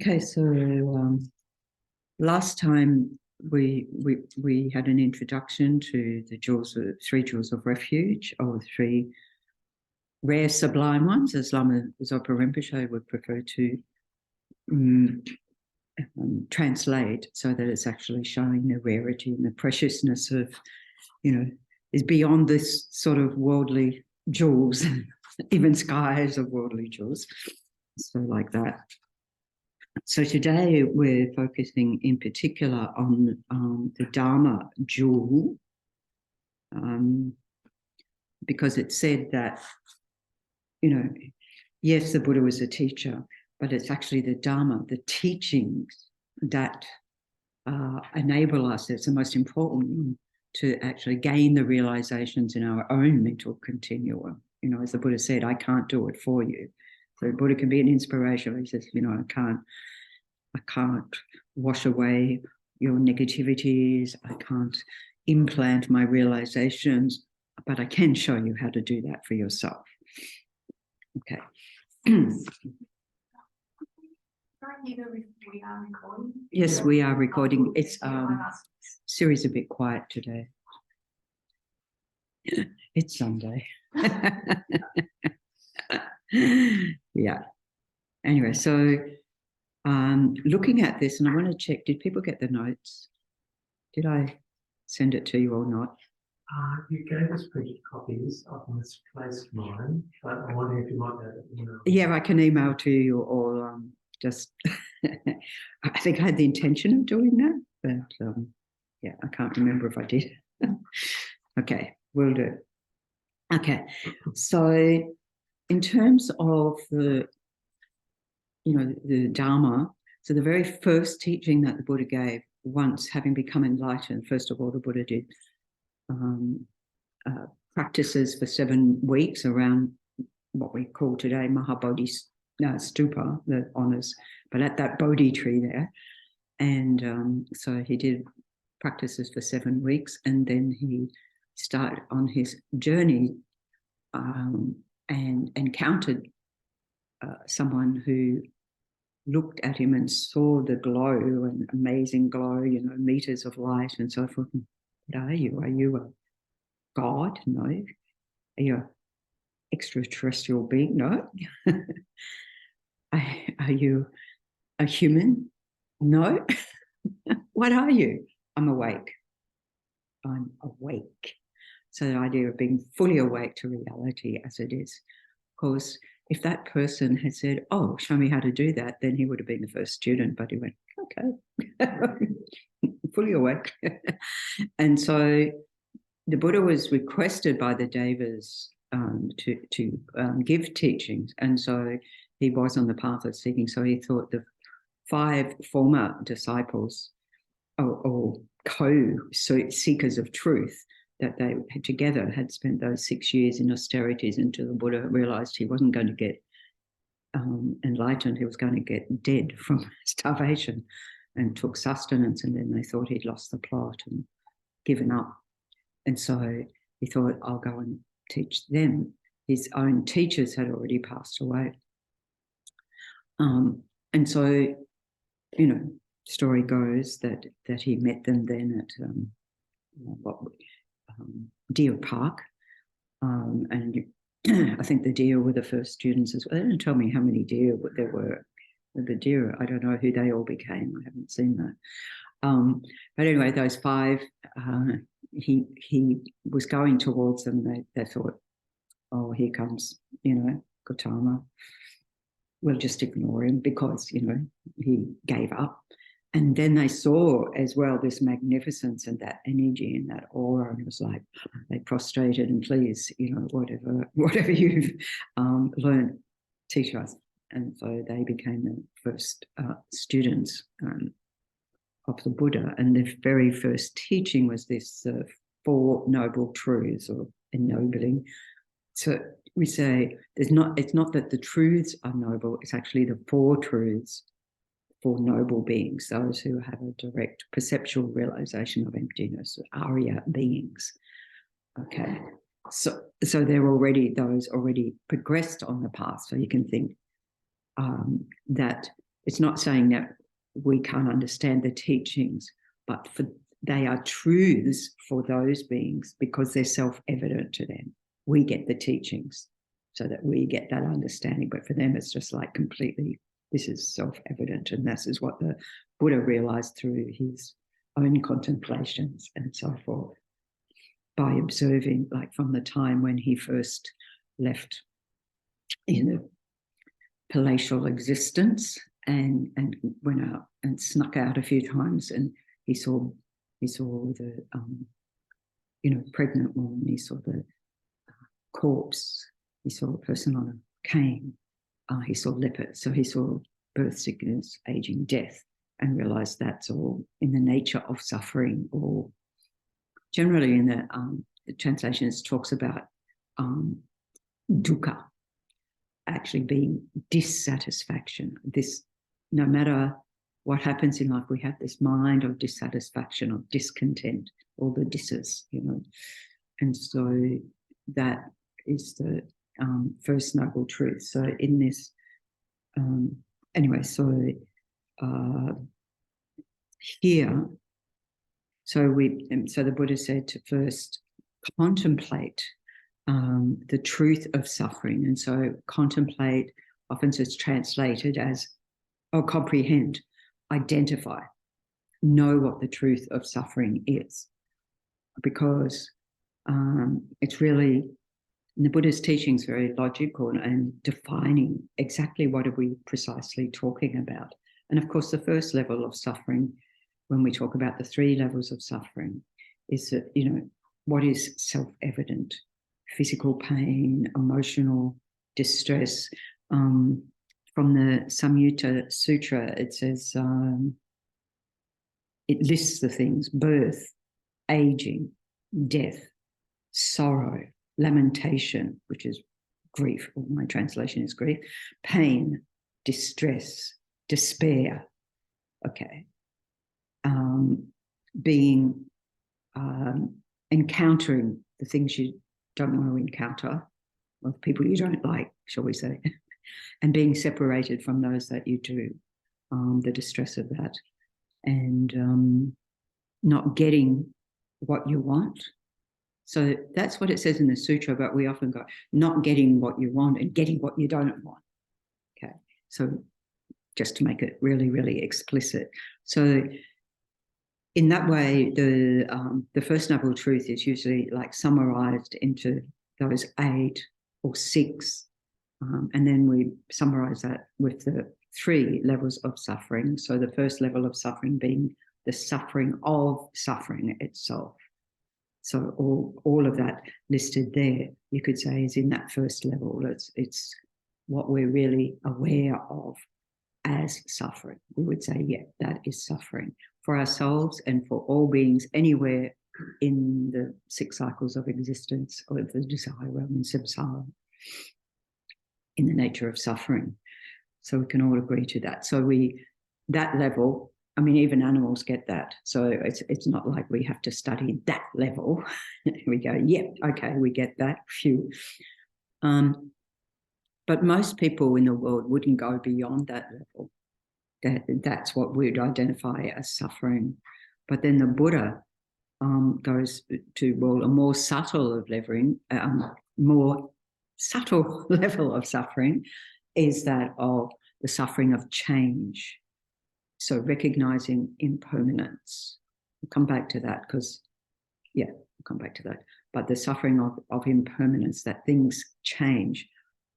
Okay, so last time we had an introduction to the three jewels of refuge, or three rare sublime ones, as Lama Zopa Rinpoche would prefer to translate, so that it's actually showing the rarity and the preciousness of, is beyond this sort of worldly jewels, even skies of worldly jewels. So like that. So today we're focusing in particular on the Dharma jewel, because it said that, yes, the Buddha was a teacher, but it's actually the Dharma, the teachings that enable us. It's the most important to actually gain the realizations in our own mental continuum. As the Buddha said, I can't do it for you. So the Buddha can be an inspiration. He says, I can't wash away your negativities. I can't implant my realizations, but I can show you how to do that for yourself. Okay. We are recording. Yes, we are recording. It's Siri's a bit quiet today. It's Sunday. Yeah. Anyway, so looking at this, and I want to check, did people get the notes? Did I send it to you or not? You gave us printed copies. I've misplaced mine, but I wonder if you might have it email. Yeah, I can email to you, or just I think I had the intention of doing that, but yeah, I can't remember if I did. Okay, will do. Okay, so in terms of the Dharma, so the very first teaching that the Buddha gave, once having become enlightened, first of all, the Buddha did practices for 7 weeks around what we call today Mahabodhi Stupa, the honours, but at that Bodhi tree there. And so he did practices for 7 weeks, and then he started on his journey and encountered someone who looked at him and saw the glow, an amazing glow, meters of light and so forth. What are you? Are you a god? No. Are you an extraterrestrial being? No. Are you a human? No. What are you? I'm awake. I'm awake. So the idea of being fully awake to reality as it is. Of course, if that person had said, oh, show me how to do that, then he would have been the first student, but he went, okay, fully awake. And so the Buddha was requested by the Devas to give teachings. And so he was on the path of seeking. So he thought the 5 former disciples or co-seekers of truth that they together had spent those 6 years in austerities until the Buddha realized he wasn't going to get enlightened, he was going to get dead from starvation, and took sustenance, and then they thought he'd lost the plot and given up. And so he thought, I'll go and teach them. His own teachers had already passed away. And so, story goes that he met them then at Deer Park, and I think the deer were the first students as well. They didn't tell me how many deer there were. The deer, I don't know who they all became. I haven't seen that. But anyway, those 5, he was going towards them. They thought, oh, here comes, Gautama. We'll just ignore him because, he gave up. And then they saw as well this magnificence and that energy and that aura, and it was like they prostrated and please, whatever you've learned, teach us. And so they became the first students of the Buddha. And the very first teaching was this 4 noble truths, or ennobling. So we say it's not that the truths are noble; it's actually the 4 truths for noble beings, those who have a direct perceptual realization of emptiness, Arya beings. Okay, so they're already progressed on the path. So you can think that it's not saying that we can't understand the teachings, but they are truths for those beings because they're self-evident to them. We get the teachings so that we get that understanding, but for them it's just like completely, this is self-evident, and this is what the Buddha realized through his own contemplations and so forth, by observing, like from the time when he first left in the palatial existence and went out and snuck out a few times, and he saw the pregnant woman, he saw the corpse, he saw a person on a cane, he saw lepers, so he saw birth, sickness, aging, death, and realized that's all in the nature of suffering. Or generally in the translations talks about dukkha actually being dissatisfaction. This, no matter what happens in life, we have this mind of dissatisfaction, of discontent, all the disses, and so that is the first noble truth. So in this, anyway, so here, so the Buddha said to first contemplate the truth of suffering, and so contemplate often is translated as, or comprehend, identify, know what the truth of suffering is, because it's really, the Buddha's teaching is very logical and defining exactly what are we precisely talking about. And of course, the first level of suffering, when we talk about the 3 levels of suffering, is that, what is self-evident? Physical pain, emotional distress. From the Samyutta Sutra, it says, it lists the things: birth, aging, death, sorrow, lamentation, which is grief, or my translation is grief, pain, distress, despair. Okay. Being, encountering the things you don't want to encounter, or people you don't like, shall we say, and being separated from those that you do, the distress of that, and not getting what you want. So that's what it says in the sutra, but we often go, not getting what you want and getting what you don't want. Okay, so just to make it really, really explicit. So in that way, the first noble truth is usually like summarized into those 8 or 6, and then we summarize that with the 3 levels of suffering. So the first level of suffering being the suffering of suffering itself. So all of that listed there, you could say, is in that first level. It's what we're really aware of as suffering. We would say, yeah, that is suffering for ourselves and for all beings anywhere in the 6 cycles of existence, or the desire realm in samsara, in the nature of suffering. So we can all agree to that. So that level, I mean, even animals get that. So it's not like we have to study that level. We go, yeah, okay, we get that. Phew. But most people in the world wouldn't go beyond that level. That's what we'd identify as suffering. But then the Buddha goes to, well, a more subtle level of suffering is that of the suffering of change. So recognizing impermanence. We'll come back to that because, yeah, we'll come back to that. But the suffering of impermanence, that things change.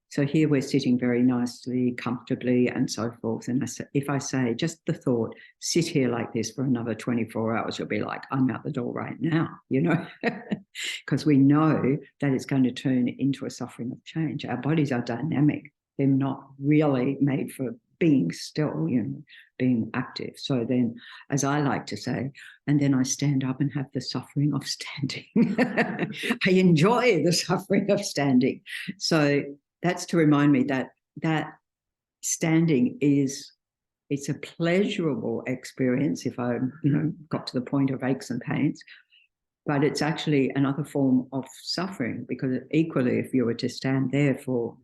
So here we're sitting very nicely, comfortably, and so forth. And if I say just the thought, sit here like this for another 24 hours, you'll be like, I'm out the door right now, because we know that it's going to turn into a suffering of change. Our bodies are dynamic. They're not really made for being still, being active. So then, as I like to say, and then I stand up and have the suffering of standing. I enjoy the suffering of standing. So that's to remind me that standing it's a pleasurable experience if I, got to the point of aches and pains, but it's actually another form of suffering, because equally, if you were to stand there for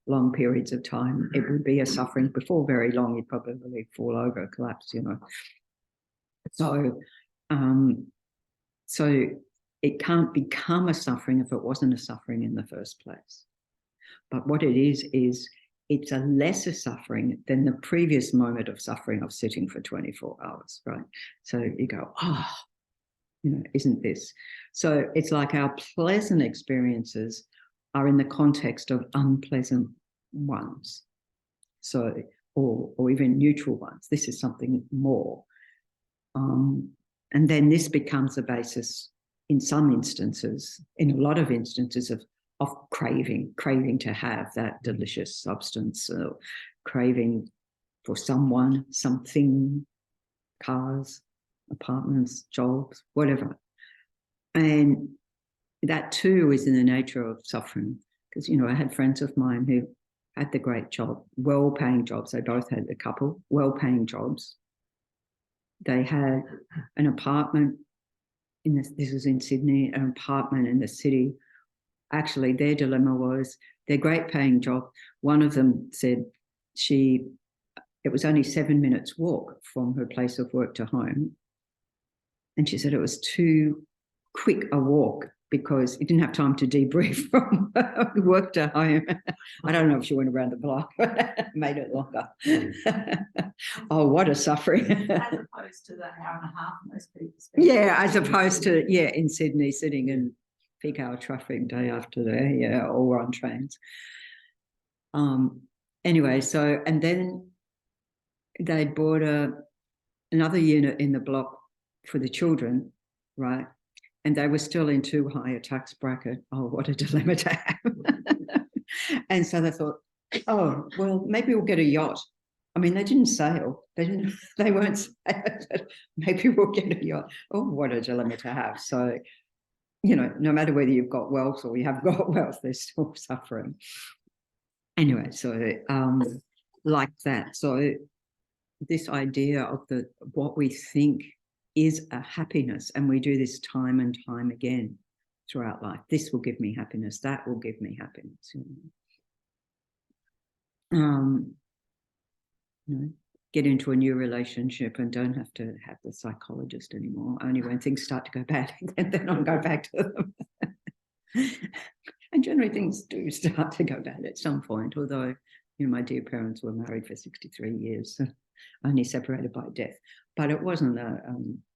long periods of time, it would be a suffering. Before very long, you'd probably fall over, collapse, So, so it can't become a suffering if it wasn't a suffering in the first place. But what it is it's a lesser suffering than the previous moment of suffering of sitting for 24 hours, right? So you go, isn't this? So it's like our pleasant experiences are in the context of unpleasant ones. So, or even neutral ones. This is something more. And then this becomes a basis in some instances, in a lot of instances of craving to have that delicious substance, craving for someone, something, cars, apartments, jobs, whatever. And that too is in the nature of suffering. Because, I had friends of mine who had the great job, well-paying jobs. They both had a couple, well-paying jobs. They had an apartment this was in Sydney, an apartment in the city. Actually, their dilemma was their great paying job. One of them said it was only 7 minutes walk from her place of work to home. And she said it was too quick a walk because it didn't have time to debrief from work to home. I don't know if she went around the block, but made it longer. Oh, what a suffering. As opposed to the hour and a half most people spend. Yeah, as opposed to, in Sydney, sitting in peak hour traffic day after day, or on trains. Anyway, so, and then they bought another unit in the block for the children, right? And they were still in too high a tax bracket. Oh, what a dilemma to have. And so they thought, oh, well, maybe we'll get a yacht. I mean, they didn't sail. They weren't sail. Maybe we'll get a yacht. Oh, what a dilemma to have. So, no matter whether you've got wealth or you haven't got wealth, they're still suffering. Anyway, so like that. So this idea of what we think is a happiness, and we do this time and time again throughout life. This will give me happiness. That will give me happiness. Get into a new relationship and don't have to have the psychologist anymore. Only when things start to go bad, and then I'll go back to them. And generally things do start to go bad at some point, although, my dear parents were married for 63 years, only separated by death. But it wasn't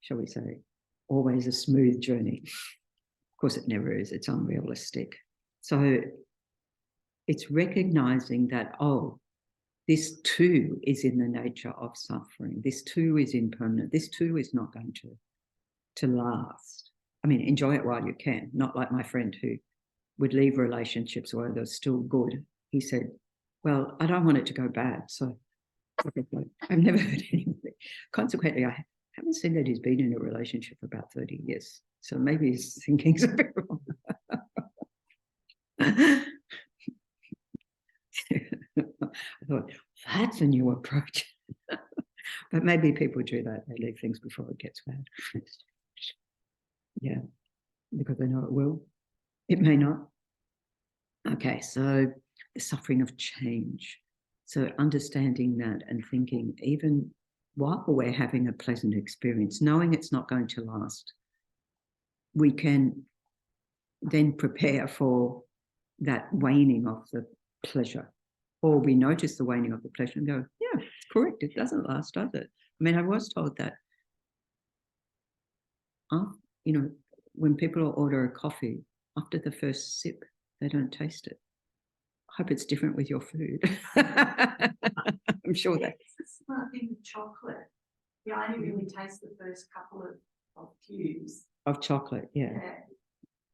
shall we say, always a smooth journey. Of course, it never is. It's unrealistic. So it's recognizing that, this too is in the nature of suffering. This too is impermanent. This too is not going to last. I mean, enjoy it while you can. Not like my friend who would leave relationships where they're still good. He said, well, I don't want it to go bad. So I've never heard anybody. Consequently, I haven't seen that he's been in a relationship for about 30 years. So maybe his thinking's a bit wrong. I thought, that's a new approach. But maybe people do that. They leave things before it gets bad. Yeah, because they know it will. It may not. Okay, so the suffering of change. So understanding that and thinking, even while we're having a pleasant experience, knowing it's not going to last, we can then prepare for that waning of the pleasure. Or we notice the waning of the pleasure and go, yeah, it's correct. It doesn't last, does it? I mean, I was told that, when people order a coffee, after the first sip, they don't taste it. I hope it's different with your food. I'm sure that. It's the same thing with chocolate. You only really taste the first couple of cubes. Of chocolate, yeah.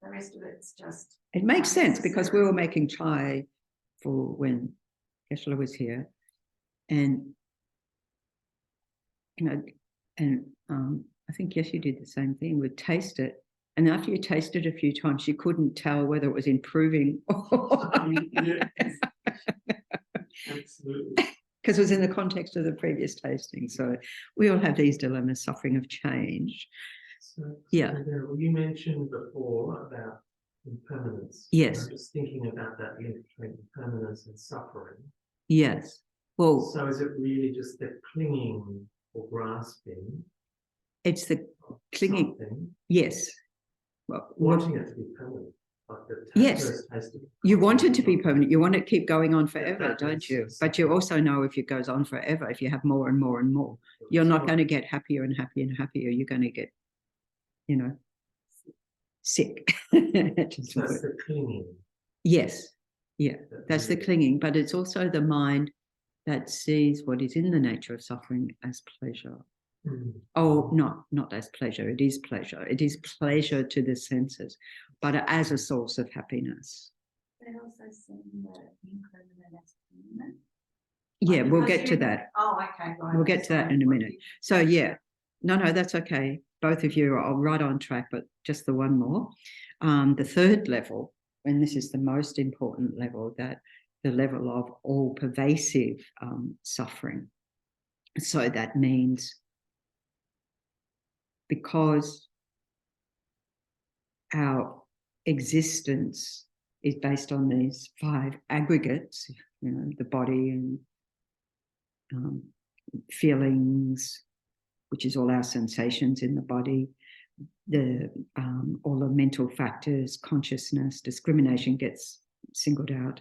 The rest of it's just... It makes sense because we were making chai for when Geshe-la was here. And, I think Yeshe did the same thing. We'd taste it. And after you taste it a few times, you couldn't tell whether it was improving or Absolutely. because it was in the context of the previous tasting. So we all have these dilemmas, suffering of change. So, Yeah. you mentioned before about impermanence. Yes. I'm just thinking about that link between impermanence and suffering. Yes. Well, So is it really just the clinging or grasping? it's the clinging. Something, Yes. Well, wanting it to be permanent. Like the yes. first taste of You want it to be permanent. You want it to keep going on forever, don't you? But you sense. also know if it goes on forever, if you have more and more and more, you're not going to get happier and happier and happier. You're going to get, you know, sick. So that's the clinging. Yes. Yeah, that's the clinging. But it's also the mind that sees what is in the nature of suffering as pleasure. Mm. Oh, not as pleasure. It is pleasure. It is pleasure to the senses, but as a source of happiness. They also seeing the impermanent as permanent. Yeah, we'll get to that. Oh, okay. Right. We'll get to that in a minute. So yeah, no, that's okay. Both of you are right on track, but just the one more. The third level, and this is the most important level, that the level of all pervasive suffering. So that means because our existence is based on these 5 aggregates, you know, the body and feelings, which is all our sensations in the body, the all the mental factors, consciousness, discrimination gets singled out.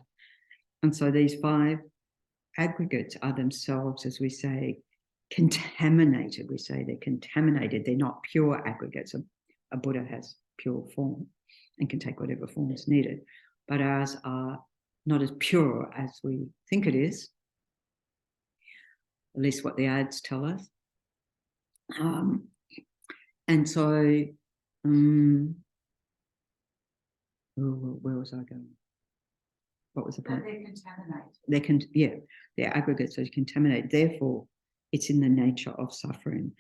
And so these 5 aggregates are themselves, as we say, contaminated. We say they're contaminated. They're not pure aggregates. A Buddha has pure form and can take whatever form is needed. But ours are not as pure as we think it is, at least what the ads tell us. And so, where was I going? What was the point? They're contaminated. Their aggregates are contaminated. Therefore, it's in the nature of suffering.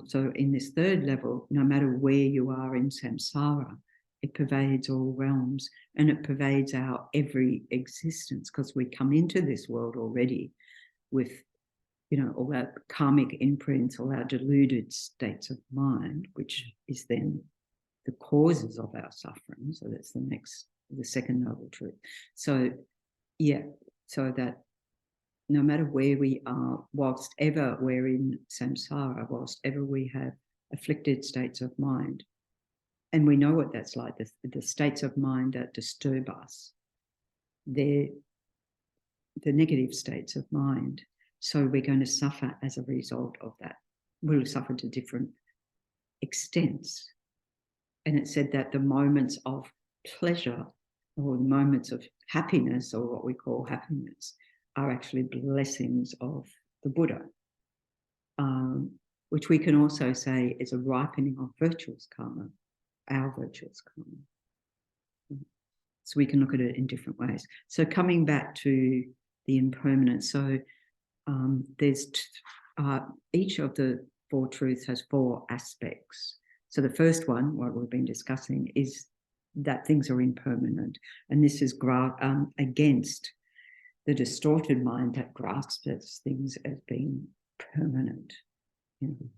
So in this third level, no matter where you are in samsara, it pervades all realms and it pervades our every existence, because we come into this world already with, you know, all our karmic imprints, all our deluded states of mind, which is then the causes of our suffering. So that's the second noble truth. So yeah, so that no matter where we are, whilst ever we're in samsara, whilst ever we have afflicted states of mind, and we know what that's like, the states of mind that disturb us, they're the negative states of mind. So we're going to suffer as a result of that. We'll suffer to different extents. And it said that the moments of pleasure or the moments of happiness, or what we call happiness, are actually blessings of the Buddha, which we can also say is a ripening of virtuous karma, our virtuous karma. So we can look at it in different ways. So coming back to the impermanence, so there's each of the 4 truths has 4 aspects. So the first one, what we've been discussing, is that things are impermanent. And this is against the distorted mind that grasps things as being permanent. You know,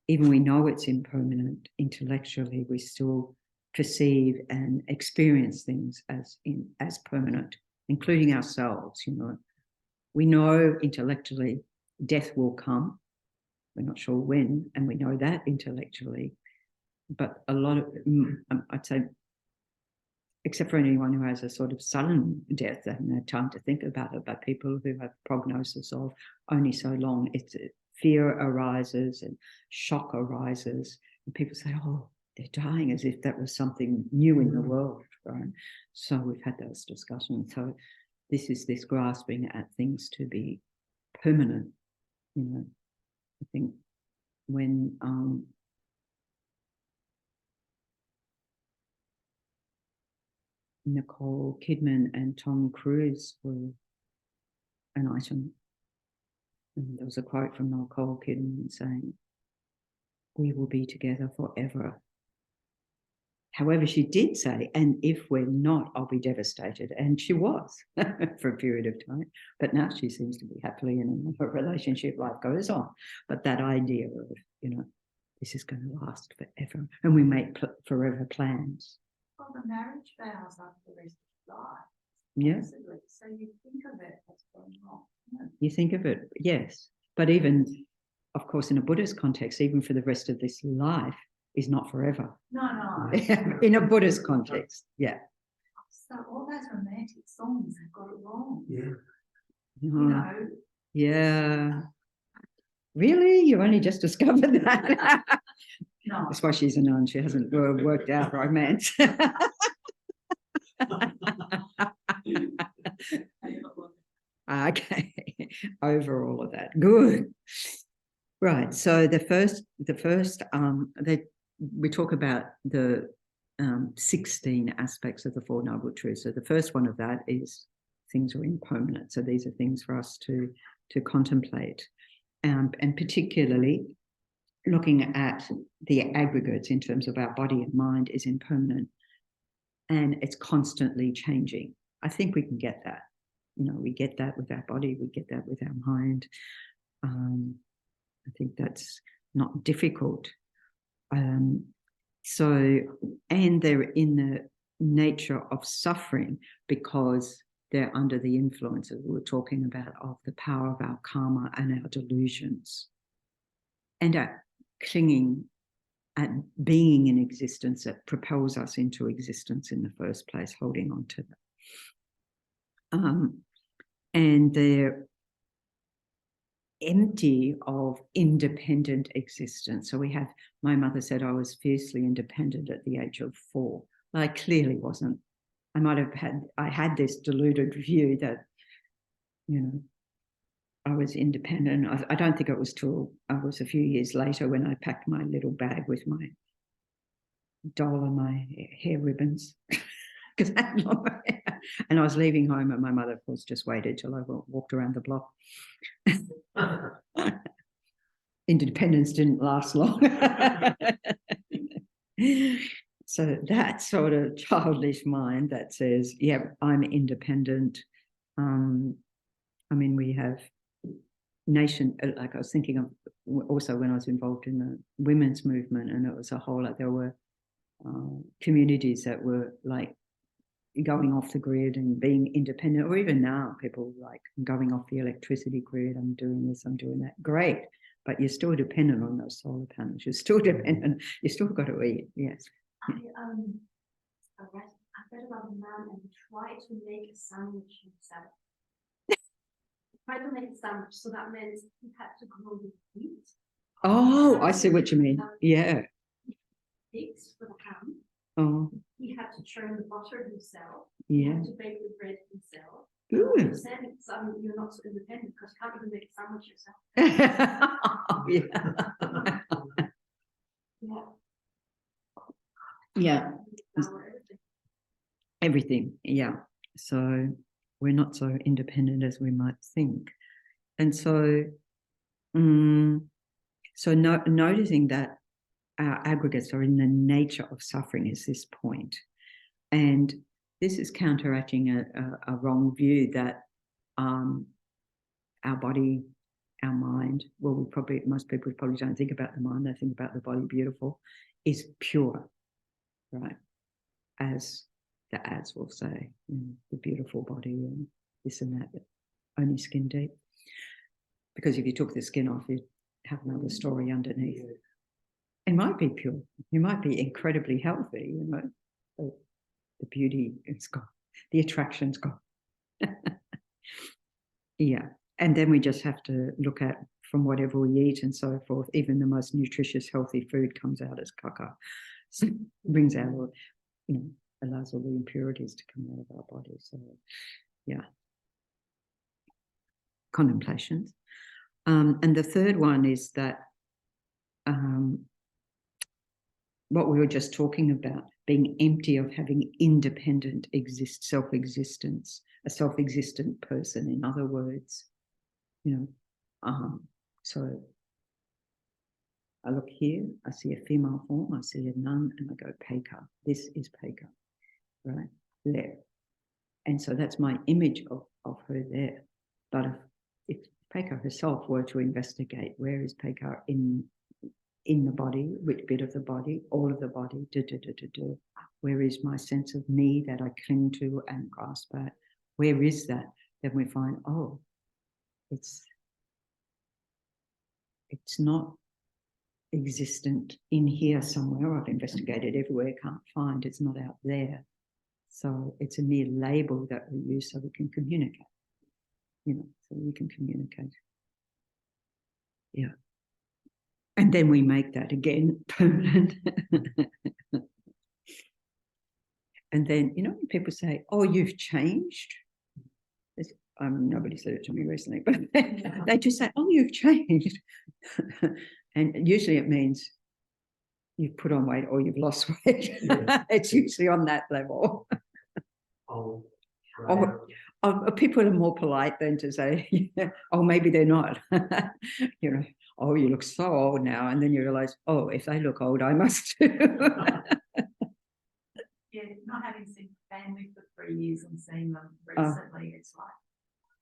even we know it's impermanent intellectually, we still perceive and experience things as permanent, including ourselves. You know, we know intellectually death will come. We're not sure when, and we know that intellectually. But a lot of, I'd say, except for anyone who has a sort of sudden death, they haven't had time to think about it, but people who have prognosis of only so long, fear arises and shock arises, and people say, oh, they're dying, as if that was something new in the world, right? So we've had those discussions. So this is this grasping at things to be permanent. You know, I think when Nicole Kidman and Tom Cruise were an item, and there was a quote from Nicole Kidman saying, "We will be together forever." However, she did say, and if we're not, I'll be devastated. And she was for a period of time. But now she seems to be happily in a relationship. Life goes on. But that idea of, you know, this is going to last forever. And we make forever plans. Well, the marriage vows are for the rest of life. Yeah. Basically. So you think of it as going wrong. You think of it, yes. But even, of course, in a Buddhist context, even for the rest of this life is not forever. No. In a Buddhist context, yeah. So all those romantic songs have got it wrong. Yeah. You know, Yeah. Really? You only just discovered that? no. That's why she's a nun. She hasn't worked out romance. Okay. Over all of that. Good. Right. So we talk about the 16 aspects of the Four Noble Truths. So the first one of that is things are impermanent. So these are things for us to contemplate, and particularly looking at the aggregates in terms of our body and mind is impermanent, and it's constantly changing. I think we can get that. We get that with our body. We get that with our mind. I think that's not difficult. And they're in the nature of suffering because they're under the influence, as we were talking about, of the power of our karma and our delusions, and our clinging and being in existence that propels us into existence in the first place, holding on to that. And they're empty of independent existence. So my mother said I was fiercely independent at the age of 4. Well, I clearly wasn't. I had this deluded view that, I was independent. I don't think it was till I was a few years later when I packed my little bag with my doll and my hair ribbons, because I had long hair. And I was leaving home, and my mother, of course, just waited till I walked around the block. Independence didn't last long. So that sort of childish mind that says, yeah, I'm independent. We have like I was thinking of also when I was involved in the women's movement, and it was there were communities that were like going off the grid and being independent, or even now people like going off the electricity grid. I'm doing this, I'm doing that. Great. But you're still dependent on those solar panels. You're still dependent. You still got to eat. Yes. I read about a man and tried to make a sandwich himself. Tried to make a sandwich, so that meant he had to grow the wheat. Oh, I see what you mean. Yeah. Pigs for the ham. Oh. He had to churn the butter himself. Yeah. He had to bake the bread himself. Good. You said you're not so independent because you can't even make a sandwich yourself. Yeah. Yeah. Yeah. Everything. Yeah. So we're not so independent as we might think. And so, noticing that our aggregates are in the nature of suffering is this point. And this is counteracting a wrong view that our body, our mind, well, most people probably don't think about the mind, they think about the body, beautiful, is pure, right? As the ads will say, the beautiful body and this and that, only skin deep. Because if you took the skin off, you'd have another story underneath. It might be pure. You might be incredibly healthy, but the beauty is gone. The attraction's gone. Yeah. And then we just have to look at from whatever we eat and so forth. Even the most nutritious, healthy food comes out as caca. So it brings out all, allows all the impurities to come out of our body. So, yeah. Contemplations. And the third one is that what we were just talking about, being empty of having independent self-existence, a self-existent person, in other words. So I look here, I see a female form, I see a nun, and I go, Peka. This is Peka, right? There. And so that's my image of her there. But if Peka herself were to investigate, where is Peka in in the body, which bit of the body, all of the body, where is my sense of me that I cling to and grasp at? Where is that? Then we find, oh, it's not existent in here somewhere. I've investigated everywhere, can't find, it's not out there. So it's a mere label that we use so we can communicate, so we can communicate. Yeah. And then we make that again permanent. And then, when people say, oh, you've changed. Nobody said it to me recently, but they just say, oh, you've changed. And usually it means you've put on weight or you've lost weight. Yeah. It's usually on that level. Oh, people are more polite than to say, oh, maybe they're not. Oh, you look so old now. And then you realize, oh, if they look old, I must too. Yeah, not having seen family for 3 years and seeing them recently, it's like,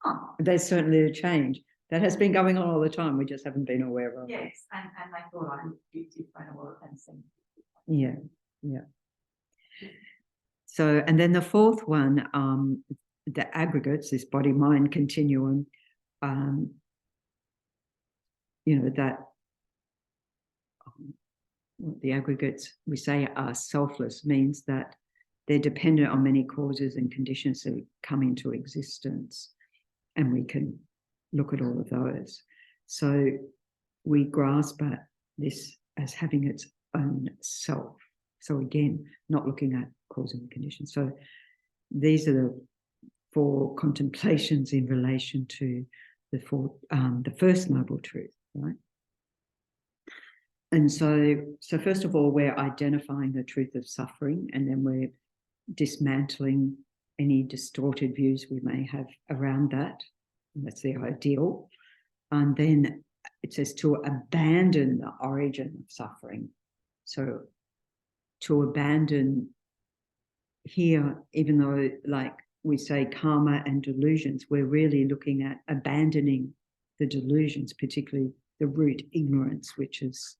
oh. There's certainly a change. That has been going on all the time. We just haven't been aware of it. Yes, and they thought I looked a bit different or and seemed different. Yeah. So, and then the fourth one, the aggregates, this body-mind continuum, that the aggregates we say are selfless means that they're dependent on many causes and conditions that come into existence, and we can look at all of those. So we grasp at this as having its own self. So again, not looking at cause and conditions. So these are the 4 contemplations in relation to the first noble truth, right? And so first of all, we're identifying the truth of suffering, and then we're dismantling any distorted views we may have around that. And that's the ideal. And then it says to abandon the origin of suffering. So to abandon here, even though like we say karma and delusions, we're really looking at abandoning the delusions, particularly the root ignorance, which is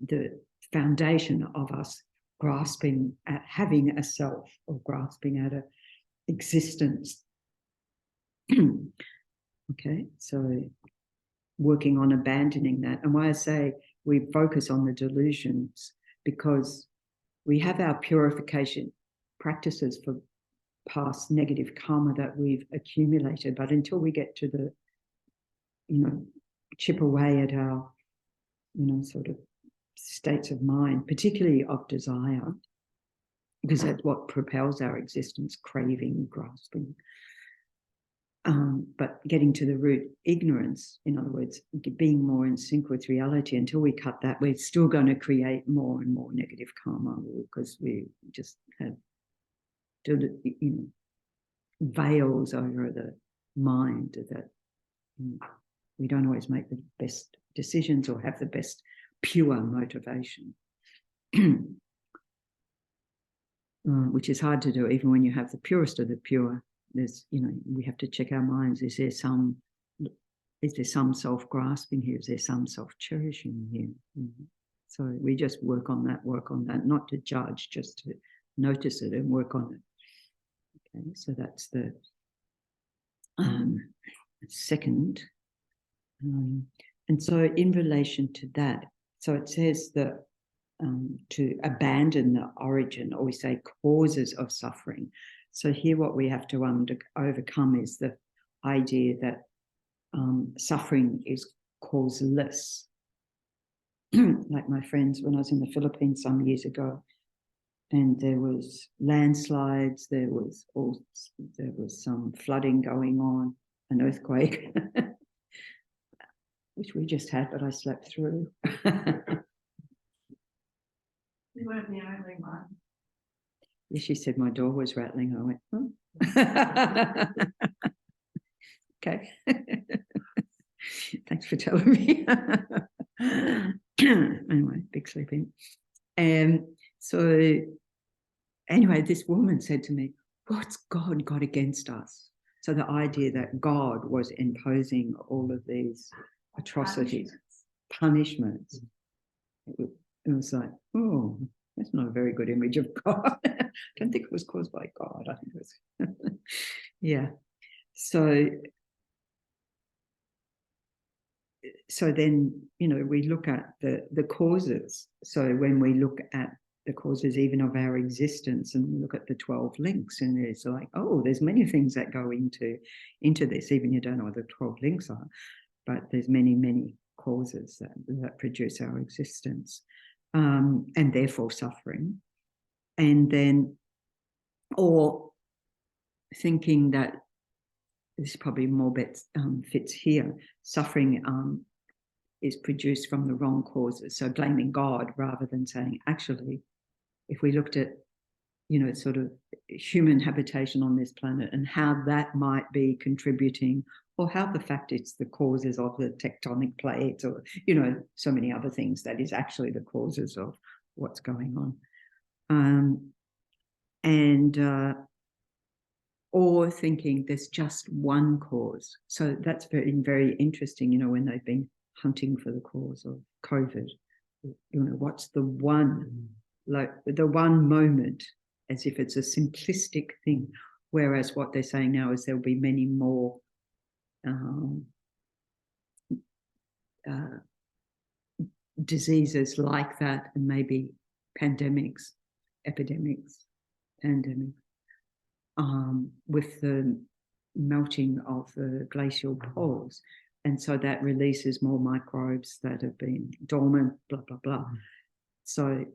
the foundation of us grasping at having a self or grasping at a existence. Okay, so working on abandoning that. And why I say we focus on the delusions, because we have our purification practices for past negative karma that we've accumulated, but until we get to the chip away at our sort of states of mind, particularly of desire, because that's what propels our existence, craving, grasping. But getting to the root ignorance, in other words, being more in sync with reality, until we cut that, we're still going to create more and more negative karma, because we just had veils over the mind that we don't always make the best decisions or have the best pure motivation, which is hard to do even when you have the purest of the pure. There's, we have to check our minds. Is there some self-grasping here? Is there some self-cherishing here? So we just work on that, not to judge, just to notice it and work on it. Okay, so that's the second. And so in relation to that, so it says that to abandon the origin, or we say causes of suffering. So here what we have to overcome is the idea that suffering is causeless. Like my friends, when I was in the Philippines some years ago, and there was landslides, there was some flooding going on, an earthquake, which we just had, but I slept through. You weren't the only one. Yeah, she said my door was rattling. I went, huh? Okay. Thanks for telling me. Anyway, big sleeping. So anyway, this woman said to me, what's God got against us? So the idea that God was imposing all of these atrocities, punishments. It was like, oh, that's not a very good image of God. I don't think it was caused by God. I think it was, yeah. So then, we look at the causes. So when we look at the causes even of our existence and look at the 12 links, and it's like, oh, there's many things that go into this, even you don't know what the 12 links are, but there's many causes that produce our existence, and therefore suffering. And then, or thinking that this probably more fits here, suffering is produced from the wrong causes. So blaming God rather than saying, actually, if we looked at, sort of human habitation on this planet and how that might be contributing, or how the fact it's the causes of the tectonic plates, or, so many other things that is actually the causes of what's going on. Or thinking there's just one cause. So that's very interesting, when they've been hunting for the cause of COVID. What's the one, like the one moment, as if it's a simplistic thing. Whereas what they're saying now is there'll be many more diseases like that, and maybe epidemics, with the melting of the glacial poles. And so that releases more microbes that have been dormant, blah, blah, blah. So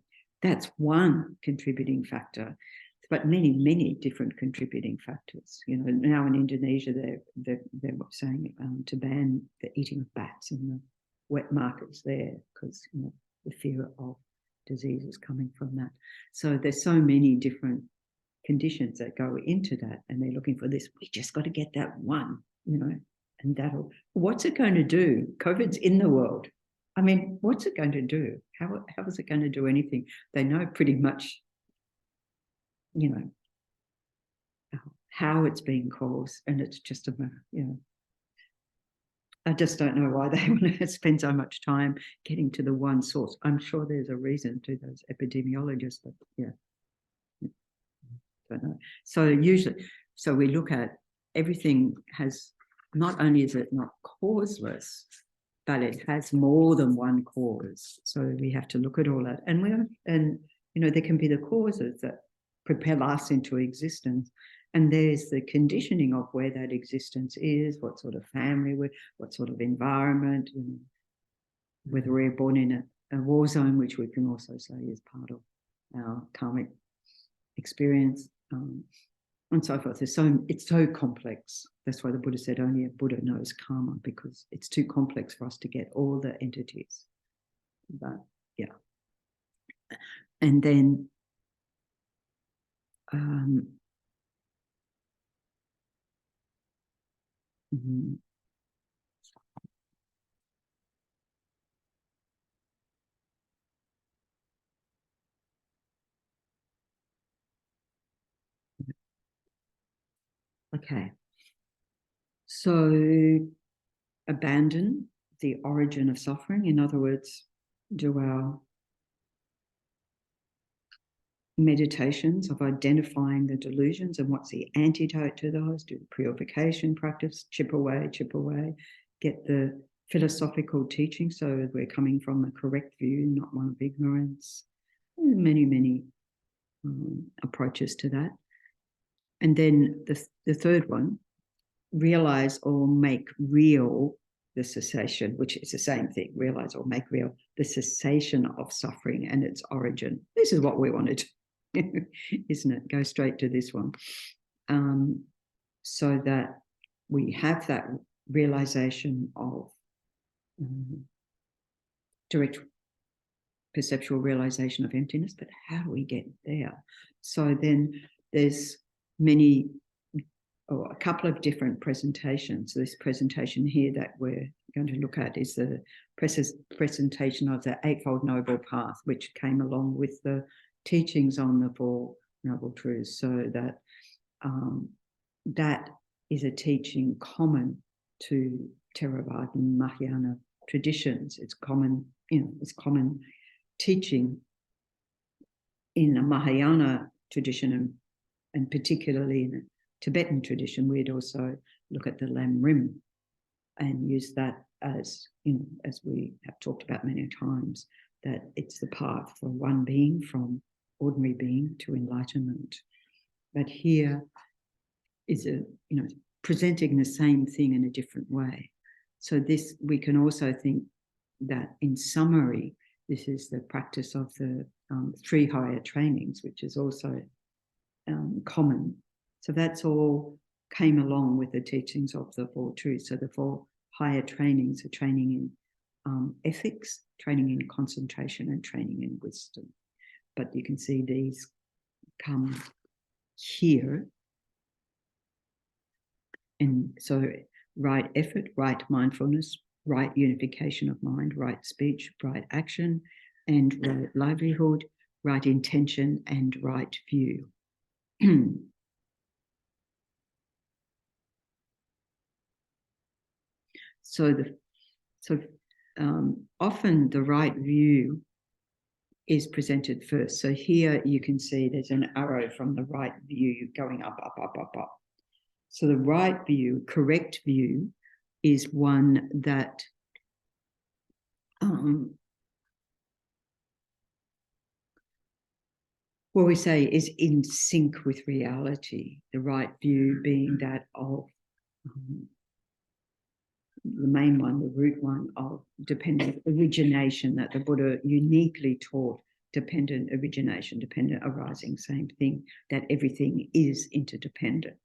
that's one contributing factor, but many different contributing factors. Now in Indonesia, they're saying to ban the eating of bats in the wet markets there, because the fear of diseases coming from that. So there's so many different conditions that go into that, and they're looking for this. We just got to get that one, and what's it going to do? COVID's in the world. I mean, what's it going to do? How is it going to do anything? They know pretty much, how it's being caused, and it's just a matter, I just don't know why they want to spend so much time getting to the one source. I'm sure there's a reason to those epidemiologists, but yeah. Don't know. So we look at everything has, not only is it not causeless, but it has more than one cause. So we have to look at all that, and there can be the causes that propel us into existence, and there's the conditioning of where that existence is, what sort of family we're, what sort of environment, whether we're born in a war zone, which we can also say is part of our karmic experience, and so forth. It's so complex. That's why the Buddha said only a Buddha knows karma, because it's too complex for us to get all the entities. But yeah. And then okay. So abandon the origin of suffering. In other words, do our meditations of identifying the delusions and what's the antidote to those, do the purification practice, chip away, get the philosophical teaching, so we're coming from a correct view, not one of ignorance. Many approaches to that. And then the third one, realize or make real the cessation, which is the same thing, realize or make real the cessation of suffering and its origin. This is what we want to do, isn't it? Go straight to this one. So that we have that realization of direct perceptual realization of emptiness, but how do we get there? So then there's a couple of different presentations. This presentation here that we're going to look at is the presentation of the Eightfold Noble Path, which came along with the teachings on the Four Noble Truths. So that that is a teaching common to Theravada and Mahayana traditions. It's common, it's common teaching in a Mahayana tradition, and particularly in a Tibetan tradition. We'd also look at the Lam Rim and use that as, as we have talked about many times, that it's the path for one being from ordinary being to enlightenment. But here is presenting the same thing in a different way. So this, we can also think that in summary, this is the practice of the 3 higher trainings, which is also common. So that's all came along with the teachings of the 4 truths. So the 4 higher trainings are training in ethics, training in concentration, and training in wisdom. But you can see these come here. And so right effort, right mindfulness, right unification of mind, right speech, right action, and right livelihood, right intention, and right view. So often the right view is presented first. So here you can see there's an arrow from the right view going up, up, up, up, up. So the right view, correct view, is one that what we say is in sync with reality. The right view being that of the main one, the root one, of dependent origination, that the Buddha uniquely taught dependent origination, dependent arising, same thing, that everything is interdependent.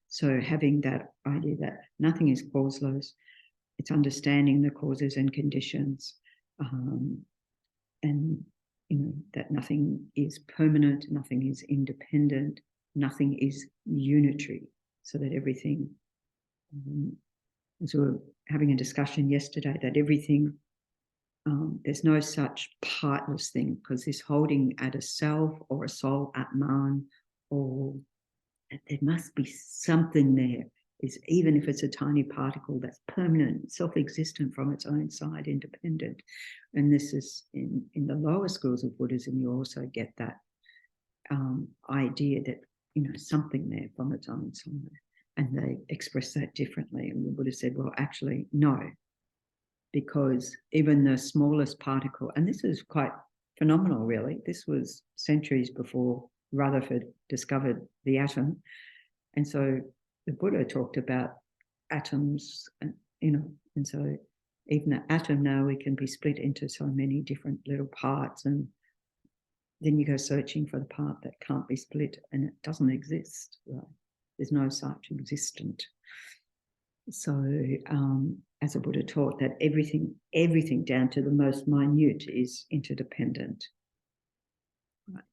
So having that idea that nothing is causeless, it's understanding the causes and conditions, and that nothing is permanent, nothing is independent, nothing is unitary, so that everything, as we were having a discussion yesterday, that everything, there's no such partless thing, because this holding at a self or a soul, Atman, or there must be something there, is even if it's a tiny particle that's permanent, self-existent from its own side, independent. And this is in the lower schools of Buddhism, you also get that idea that, something there from its own side. And they express that differently. And the Buddha said, well, actually, no, because even the smallest particle, and this is quite phenomenal, really. This was centuries before Rutherford discovered the atom. And so the Buddha talked about atoms, and, and so even an atom now, it can be split into so many different little parts, and then you go searching for the part that can't be split, and it doesn't exist, right? There's no such existent. So as the Buddha taught, that everything down to the most minute is interdependent. Right.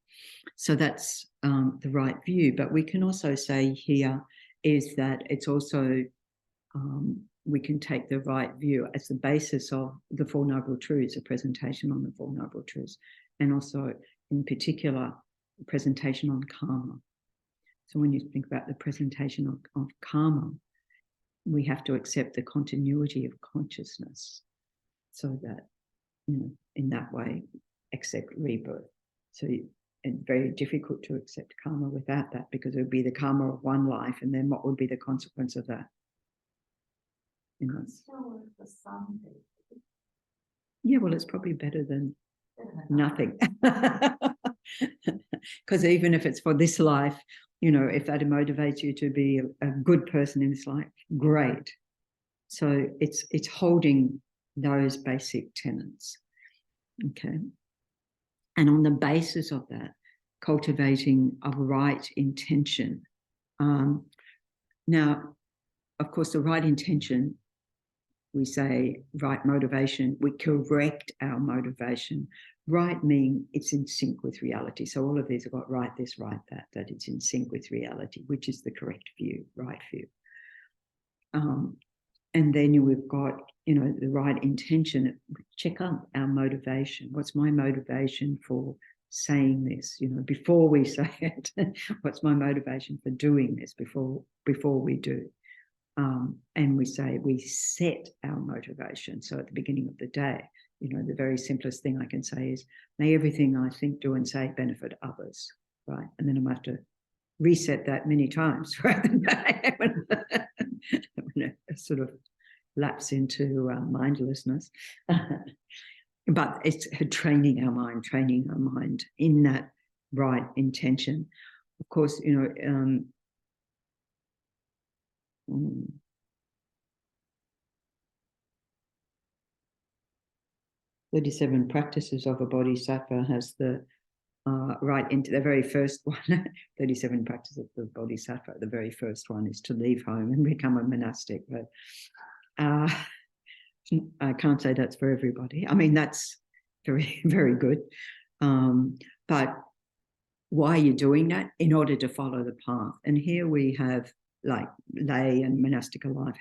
So that's the right view. But we can also say here is that it's also, we can take the right view as the basis of the 4 Noble Truths, a presentation on the 4 Noble Truths, and also in particular, a presentation on karma. So when you think about the presentation of karma, we have to accept the continuity of consciousness, so that, in that way, accept rebirth. So it's very difficult to accept karma without that, because it would be the karma of one life, and then what would be the consequence of that? Still the sun. Yeah, well, it's probably better than nothing. Because even if it's for this life, if that motivates you to be a good person in this life, great. So it's holding those basic tenets. Okay. And on the basis of that, cultivating a right intention. Now, of course, the right intention, we say right motivation, we correct our motivation. Right meaning it's in sync with reality. So all of these have got right this, right that it's in sync with reality, which is the correct view, right view. And then we've got, the right intention. Check up our motivation. What's my motivation for saying this? Before we say it, what's my motivation for doing this before we do? And we say we set our motivation. So at the beginning of the day, you know, the very simplest thing I can say is, may everything I think, do, and say benefit others, right? And then I have to reset that many times throughout the day when it sort of lapse into mindlessness. But it's training our mind in that right intention. Of course, you know, 37 practices of a bodhisattva has the right into the very first one. 37 practices of the bodhisattva. The very first one is to leave home and become a monastic. But I can't say that's for everybody. I mean, that's very, very good. But why are you doing that? In order to follow the path. And here we have, like, lay and monastic life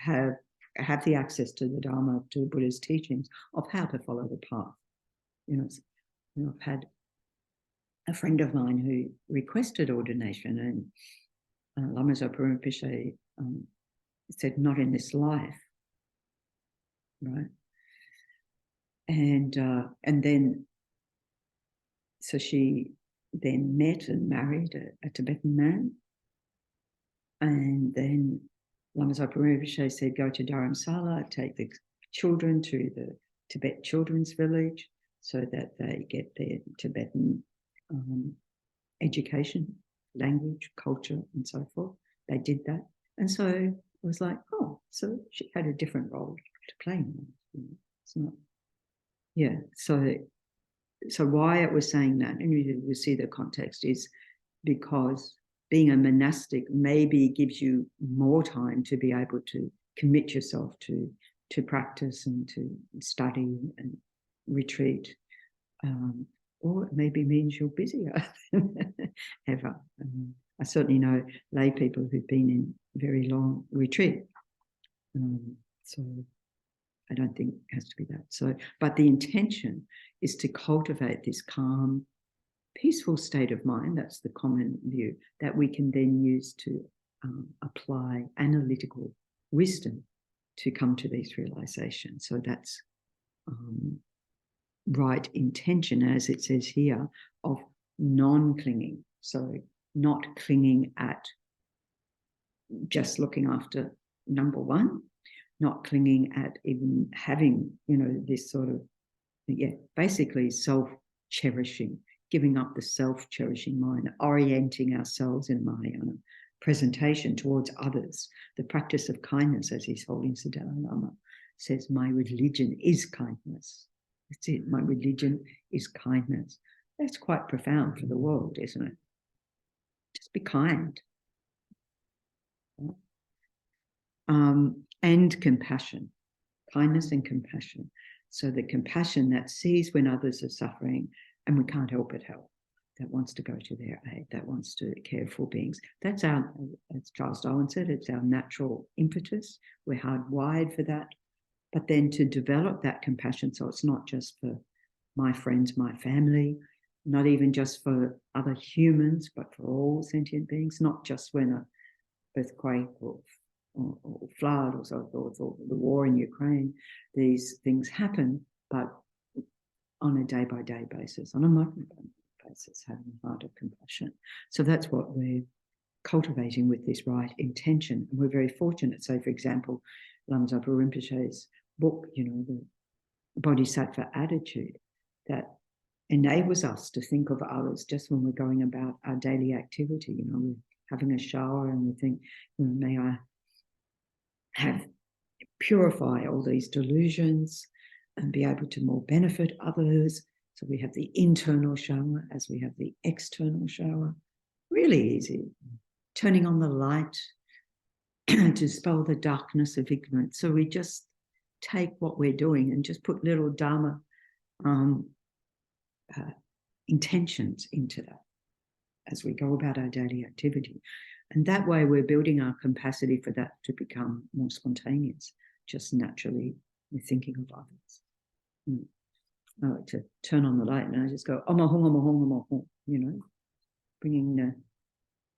have the access to the Dharma, to the Buddha's teachings of how to follow the path. You know, I've had a friend of mine who requested ordination, and Lama Zopa Rinpoche said, not in this life, right? And then, so she then met and married a Tibetan man, and then Lama Zopa Rinpoche said, go to Dharamsala, take the children to the Tibet Children's Village so that they get their Tibetan education, language, culture, and so forth. They did that. And so it was like, oh, so she had a different role to play now. It's not, yeah. So why it was saying that, and you see the context, is because being a monastic maybe gives you more time to be able to commit yourself to practice and to study and retreat. Or it maybe means you're busier ever. I certainly know lay people who've been in very long retreat. So I don't think it has to be that. So, but the intention is to cultivate this calm, peaceful state of mind. That's the common view that we can then use to apply analytical wisdom to come to these realizations. So that's right intention, as it says here, of non-clinging. So not clinging at just looking after number one, not clinging at even having, you know, this sort of, basically self-cherishing, giving up the self-cherishing mind, orienting ourselves in Mahayana presentation towards others. The practice of kindness, as he's holding Dalai Lama, says, my religion is kindness. That's it. My religion is kindness. That's quite profound for the world, isn't it? Just be kind. And compassion. Kindness and compassion. So the compassion that sees when others are suffering and we can't help but help, that wants to go to their aid, that wants to care for beings. That's our, as Charles Darwin said, it's our natural impetus. We're hardwired for that. But then to develop that compassion, so it's not just for my friends, my family, not even just for other humans, but for all sentient beings, not just when an earthquake or flood or so forth, or the war in Ukraine, these things happen, but on a day-by-day basis, on a micro basis, having a heart of compassion. So that's what we're cultivating with this right intention. And we're very fortunate. So, for example, Lama Zopa Rinpoche's book, you know, the Bodhisattva Attitude, that enables us to think of others just when we're going about our daily activity. You know, we're having a shower and we think, may I have purify all these delusions and be able to more benefit others. So we have the internal shower as we have the external shower. Really easy. Turning on the light to dispel the darkness of ignorance. So we just take what we're doing and just put little Dharma intentions into that as we go about our daily activity. And that way we're building our capacity for that to become more spontaneous, just naturally we're thinking of others. I like to turn on the light and I just go, you know, bringing the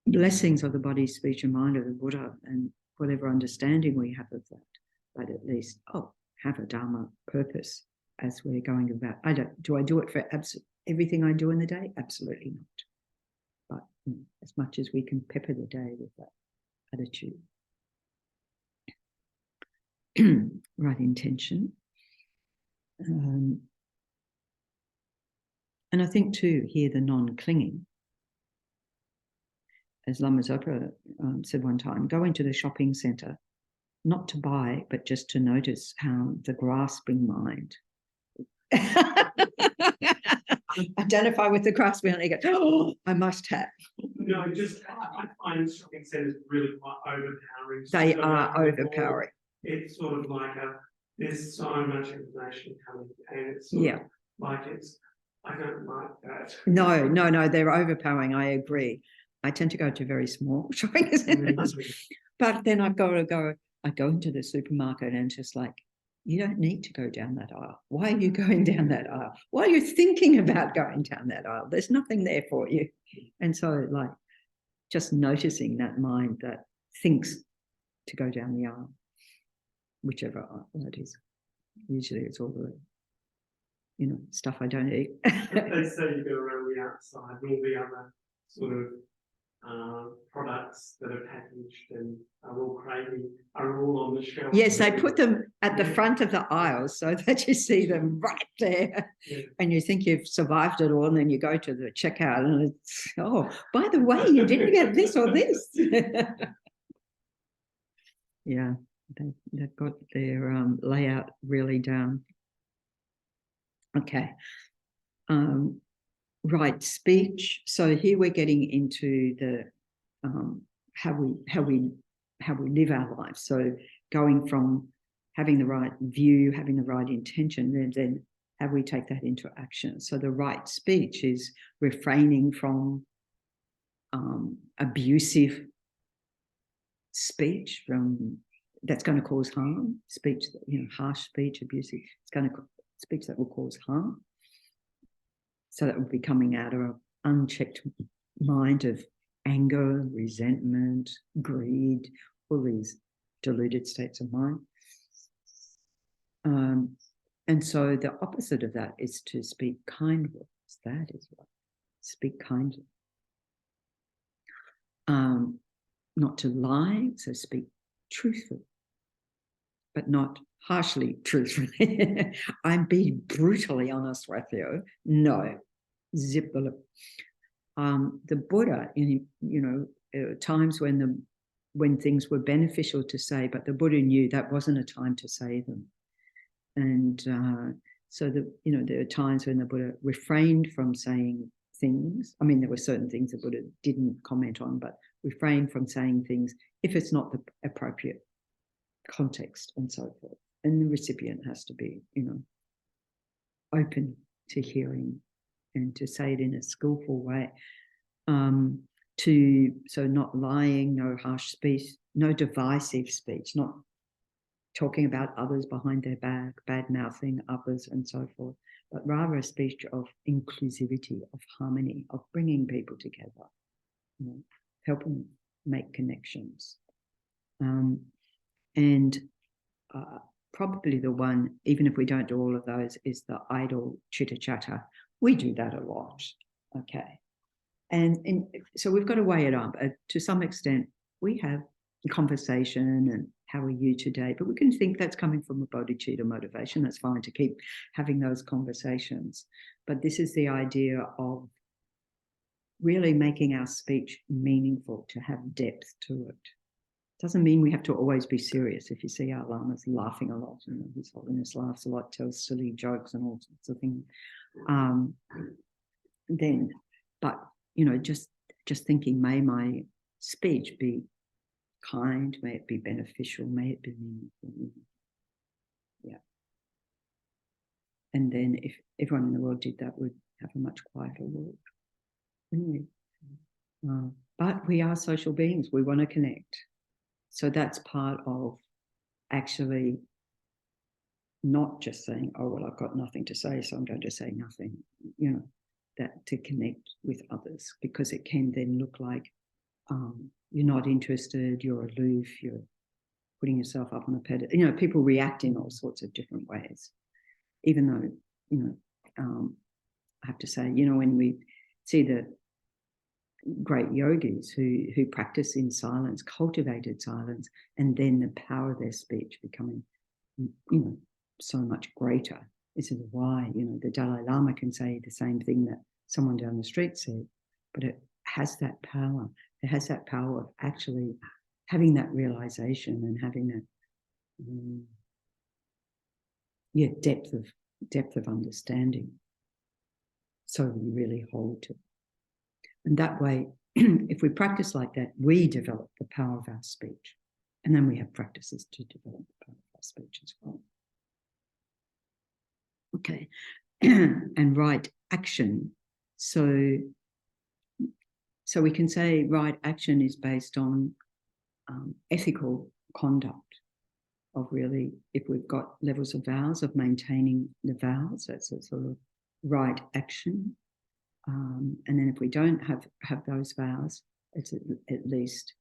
blessings of the body, speech and mind of the Buddha and whatever understanding we have of that, but at least, have a Dharma purpose as we're going about. Do I do it for everything I do in the day? Absolutely not. But as much as we can pepper the day with that attitude. Right intention. And I think too, here the non-clinging. As Lama Zopa said one time, go into the shopping centre, not to buy, but just to notice how the grasping mind identify with the grasping mind. You go, I must have. No, I find shopping centres really quite overpowering. They are overpowering. It's sort of like there's so much information coming, and it's sort of like I don't like that. No, they're overpowering. I agree. I tend to go to very small shopping centres, but then I go into the supermarket and just like, you don't need to go down that aisle. Why are you going down that aisle? Why are you thinking about going down that aisle? There's nothing there for you. And so like just noticing that mind that thinks to go down the aisle, whichever aisle that is. Usually it's all the stuff I don't eat. They say you go around the outside, all the other sort of products that are packaged and are all on the shelf. Yes, they put them at the front of the aisle so that you see them right there, and you think you've survived it all, and then you go to the checkout and it's, by the way, you didn't get this or this. Yeah, they've got their layout really down. Okay. Right, speech. So here we're getting into the how we live our lives. So going from having the right view, having the right intention, then how we take that into action. So the right speech is refraining from abusive speech, that's going to cause harm. Speech, harsh speech, abusive. It's going to speech that will cause harm. So that would be coming out of an unchecked mind of anger, resentment, greed, all these deluded states of mind. And so the opposite of that is to speak kind words. That is what. Speak kindly. Not to lie, so speak truthfully, but not harshly truthfully. I'm being brutally honest with you. No, zip the lip. The Buddha, in times when things were beneficial to say, but the Buddha knew that wasn't a time to say them, and so there are times when the Buddha refrained from saying things. I mean, there were certain things the Buddha didn't comment on, but refrained from saying things if it's not the appropriate context and so forth. And the recipient has to be, open to hearing and to say it in a skillful way. So not lying, no harsh speech, no divisive speech, not talking about others behind their back, bad-mouthing others and so forth, but rather a speech of inclusivity, of harmony, of bringing people together, helping make connections. Probably the one, even if we don't do all of those, is the idle chitter-chatter. We do that a lot, okay? And so we've got to weigh it up. To some extent, we have conversation and how are you today, but we can think that's coming from a bodhicitta motivation. That's fine to keep having those conversations. But this is the idea of really making our speech meaningful, to have depth to it. Doesn't mean we have to always be serious. If you see our lamas laughing a lot, His Holiness laughs a lot, tells silly jokes and all sorts of things, just thinking, may my speech be kind, may it be beneficial, may it be meaningful. Yeah. And then if everyone in the world did that, we'd have a much quieter world. Wouldn't we? But we are social beings. We want to connect. So that's part of actually not just saying, oh, well, I've got nothing to say, so I'm going to say nothing, that to connect with others, because it can then look like you're not interested, you're aloof, you're putting yourself up on a pedestal. You know, people react in all sorts of different ways, even though, you know, I have to say, you know, when we see the great yogis who practice in silence, cultivated silence, and then the power of their speech becoming, you know, so much greater. This is why, you know, the Dalai Lama can say the same thing that someone down the street said, but it has that power. It has that power of actually having that realization and having that, depth of understanding. So we really hold to it. And that way, if we practice like that, we develop the power of our speech. And then we have practices to develop the power of our speech as well. Okay. And right action. So we can say right action is based on ethical conduct of really, if we've got levels of vows, of maintaining the vows, that's a sort of right action. And then if we don't have those vows, it's at least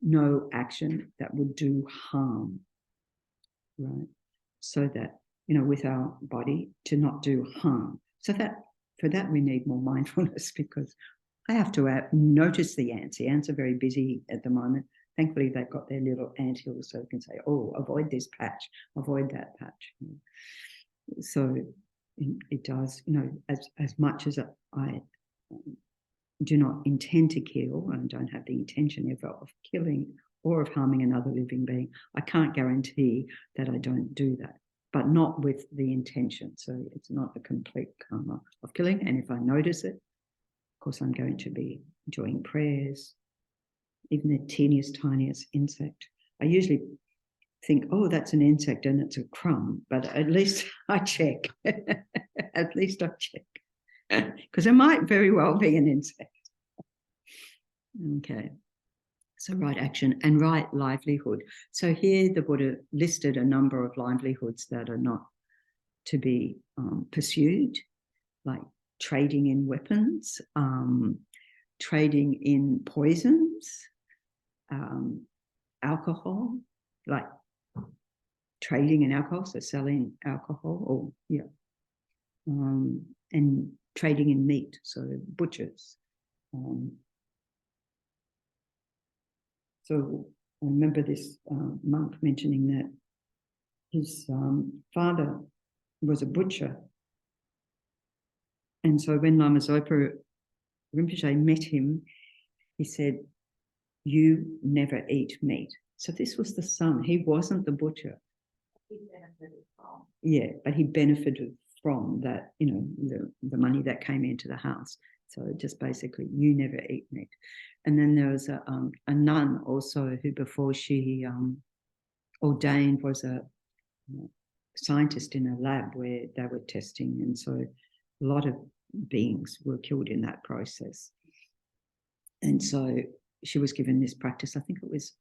no action that would do harm, right? So that, you know, with our body, to not do harm. So that for that we need more mindfulness, because I have to notice the ants. The ants are very busy at the moment. Thankfully, they've got their little anthills, so we can say, oh, avoid this patch, avoid that patch. So it does, you know, as much as I do not intend to kill and don't have the intention ever of killing or of harming another living being, I can't guarantee that I don't do that, but not with the intention. So it's not a complete karma of killing. And if I notice it, of course, I'm going to be doing prayers, even the teeniest, tiniest insect. I usually think, oh, that's an insect and it's a crumb, but at least I check. At least I check. Because it might very well be an insect. Okay. So right action and right livelihood. So here the Buddha listed a number of livelihoods that are not to be pursued, like trading in weapons, trading in poisons, alcohol, like trading in alcohol, so selling alcohol, or and trading in meat, so butchers. So I remember this monk mentioning that his father was a butcher. And so when Lama Zopa Rinpoche met him, he said, you never eat meat. So this was the son. He wasn't the butcher. He benefited from. Yeah, but he benefited from that, you know, the money that came into the house. So just basically, you never eat meat. And then there was a nun also who, before she ordained, was a scientist in a lab where they were testing. And so a lot of beings were killed in that process. And so she was given this practice. I think it was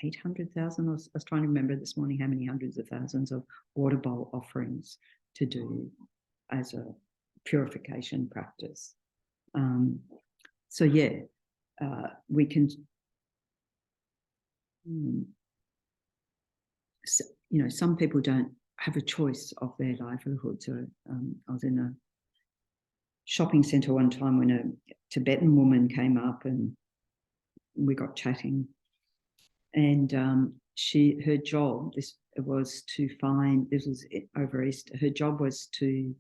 800,000. I was trying to remember this morning how many hundreds of thousands of water bowl offerings to do as a purification practice. So yeah, we can, you know, some people don't have a choice of their livelihood. So I was in a shopping centre one time when a Tibetan woman came up and we got chatting, and her job, this was to find, this was over East, her job was to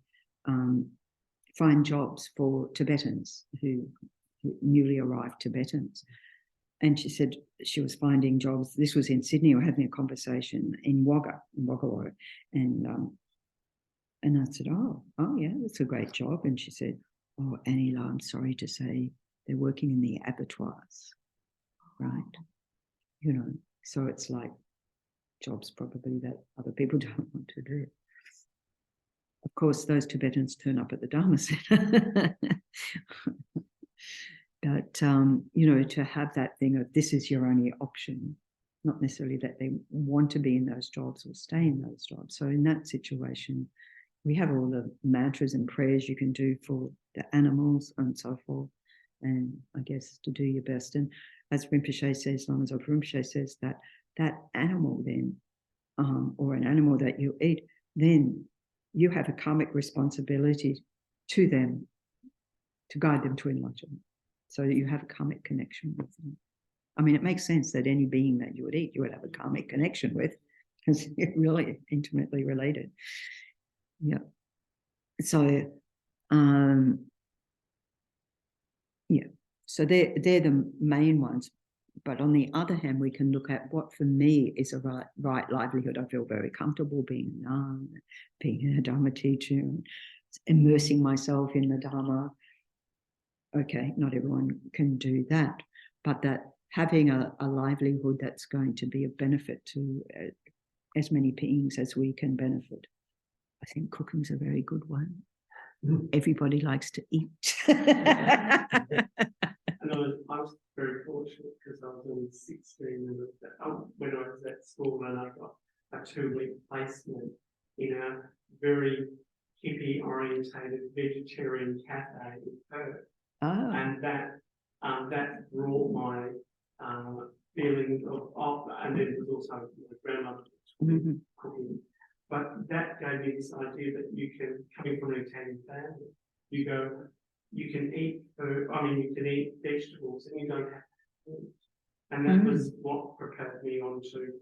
find jobs for Tibetans, who newly arrived Tibetans. And she said she was finding jobs. This was in Sydney. We were having a conversation in Wagga, and I said, oh yeah, that's a great job. And she said, oh, Annie, I'm sorry to say they're working in the abattoirs, right? You know, so it's like jobs probably that other people don't want to do. Of course, those Tibetans turn up at the Dharma Centre. But, you know, to have that thing of this is your only option, not necessarily that they want to be in those jobs or stay in those jobs. So in that situation, we have all the mantras and prayers you can do for the animals and so forth. And I guess to do your best. And as Rinpoche says, Lama Zopa Rinpoche says that that animal then, or an animal that you eat, then you have a karmic responsibility to them to guide them to enlightenment, so that you have a karmic connection with them. I mean, it makes sense that any being that you would eat, you would have a karmic connection with, because you're really intimately related. Yeah. So, yeah. So they're the main ones. But on the other hand, we can look at what for me is a right livelihood. I feel very comfortable being a nun, being a Dharma teacher, immersing myself in the Dharma. Okay, not everyone can do that, but that having a livelihood that's going to be of benefit to as many beings as we can benefit. I think cooking's a very good one. Everybody likes to eat. And I was very fortunate because I was only 16 when I was at school, and I got a 2-week placement in a very hippie-orientated vegetarian cafe in Perth. Oh. And that brought my feeling of, and then there was also my grandmother cooking. But that gave me this idea that you can, coming from an Italian family, you can eat food, you can eat vegetables and you don't have to eat. And that was what propelled me on to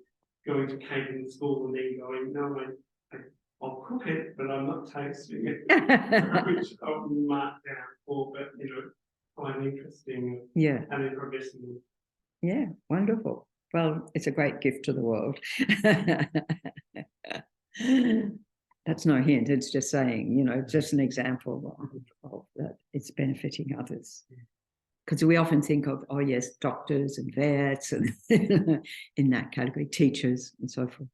going to catering school and then going, no, I'll cook it, but I'm not tasting it, which I'll mark down for, but find interesting. Yeah. And then progressing. Yeah, wonderful. Well, it's a great gift to the world. That's no hint, it's just saying, just an example of that it's benefiting others. Because we often think of, oh yes, doctors and vets and in that category, teachers and so forth.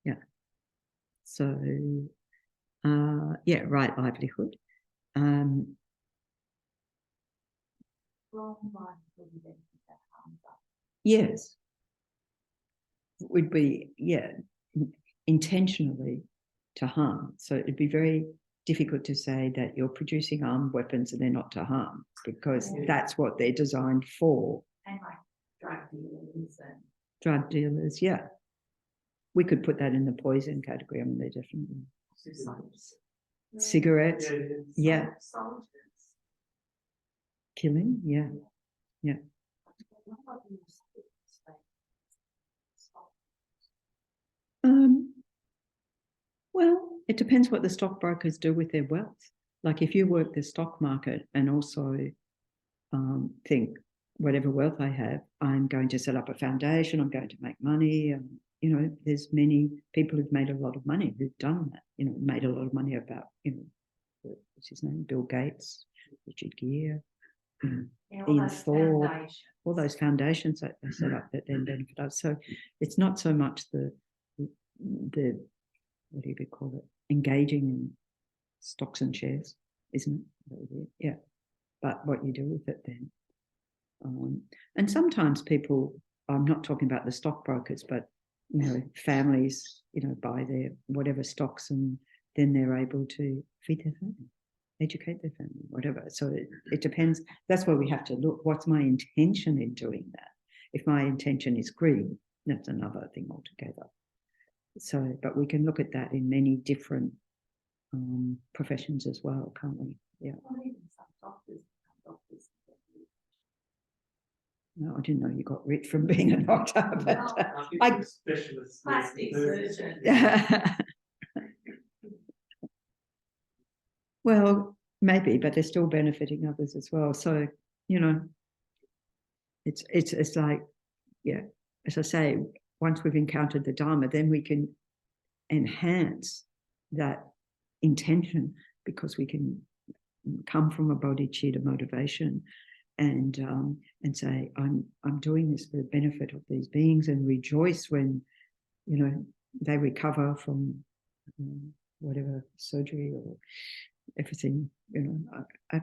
Yeah. So, yeah, right livelihood. Yes. Would be, yeah, intentionally to harm. So it'd be very difficult to say that you're producing armed weapons and they're not to harm, because that's what they're designed for. And like drug dealers and drug dealers, yeah. We could put that in the poison category. I mean, they're definitely cigarettes, yeah. Soldiers. Killing, yeah, yeah. Well, it depends what the stockbrokers do with their wealth. Like if you work the stock market and also think whatever wealth I have, I'm going to set up a foundation, I'm going to make money. There's many people who've made a lot of money who've done that, made a lot of money about, what's his name? Bill Gates, Richard Gere, Ian Thorpe, all those foundations that they set up that then benefit us. So it's not so much the what do you call it? Engaging in stocks and shares, isn't it? Yeah. But what you do with it then. And sometimes people, I'm not talking about the stockbrokers, but, families, buy their whatever stocks and then they're able to feed their family, educate their family, whatever. So it depends. That's where we have to look. What's my intention in doing that? If my intention is greed, that's another thing altogether. So, but we can look at that in many different professions as well, can't we? Yeah. No, I didn't know you got rich from being a doctor, but I specialist plastic surgeon. Well, maybe, but they're still benefiting others as well. So, it's like, yeah, as I say, once we've encountered the Dharma, then we can enhance that intention, because we can come from a bodhicitta motivation and say, I'm doing this for the benefit of these beings, and rejoice when they recover from whatever surgery or everything. I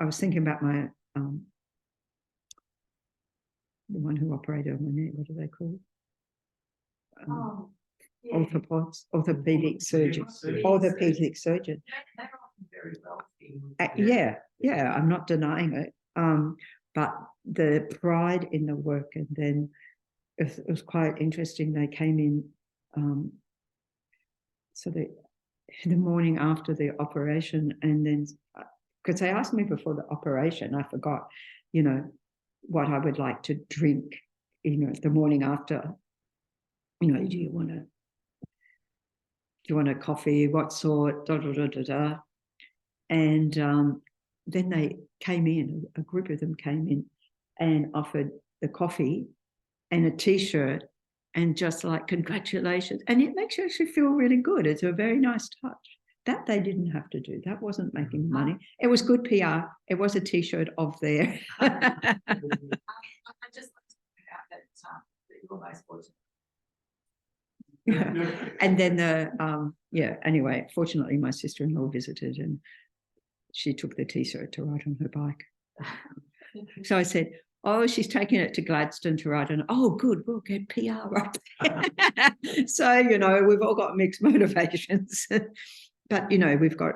was thinking about my the one who operated on my knee. What are they called? Orthopedic surgeon. Orthopedic surgeon. They're often very wealthy. Yeah, I'm not denying it. But the pride in the work, and then it was quite interesting. They came in, so the morning after the operation, and then because they asked me before the operation, I forgot, you know, what I would like to drink, you know, the morning after. You know, do you want a coffee? What sort? Da da da da da. And then they came in. A group of them came in and offered the coffee and a T-shirt, and just like, congratulations. And it makes you actually feel really good. It's a very nice touch. That they didn't have to do. That wasn't making money. It was good PR. It was a T-shirt of their. I just like to point out that you're most fortunate. And then anyway, fortunately my sister-in-law visited and she took the T-shirt to ride on her bike. So I said, oh, she's taking it to Gladstone to ride on. Oh, good, we'll get PR right there. So, you know, we've all got mixed motivations. But, you know, we've got,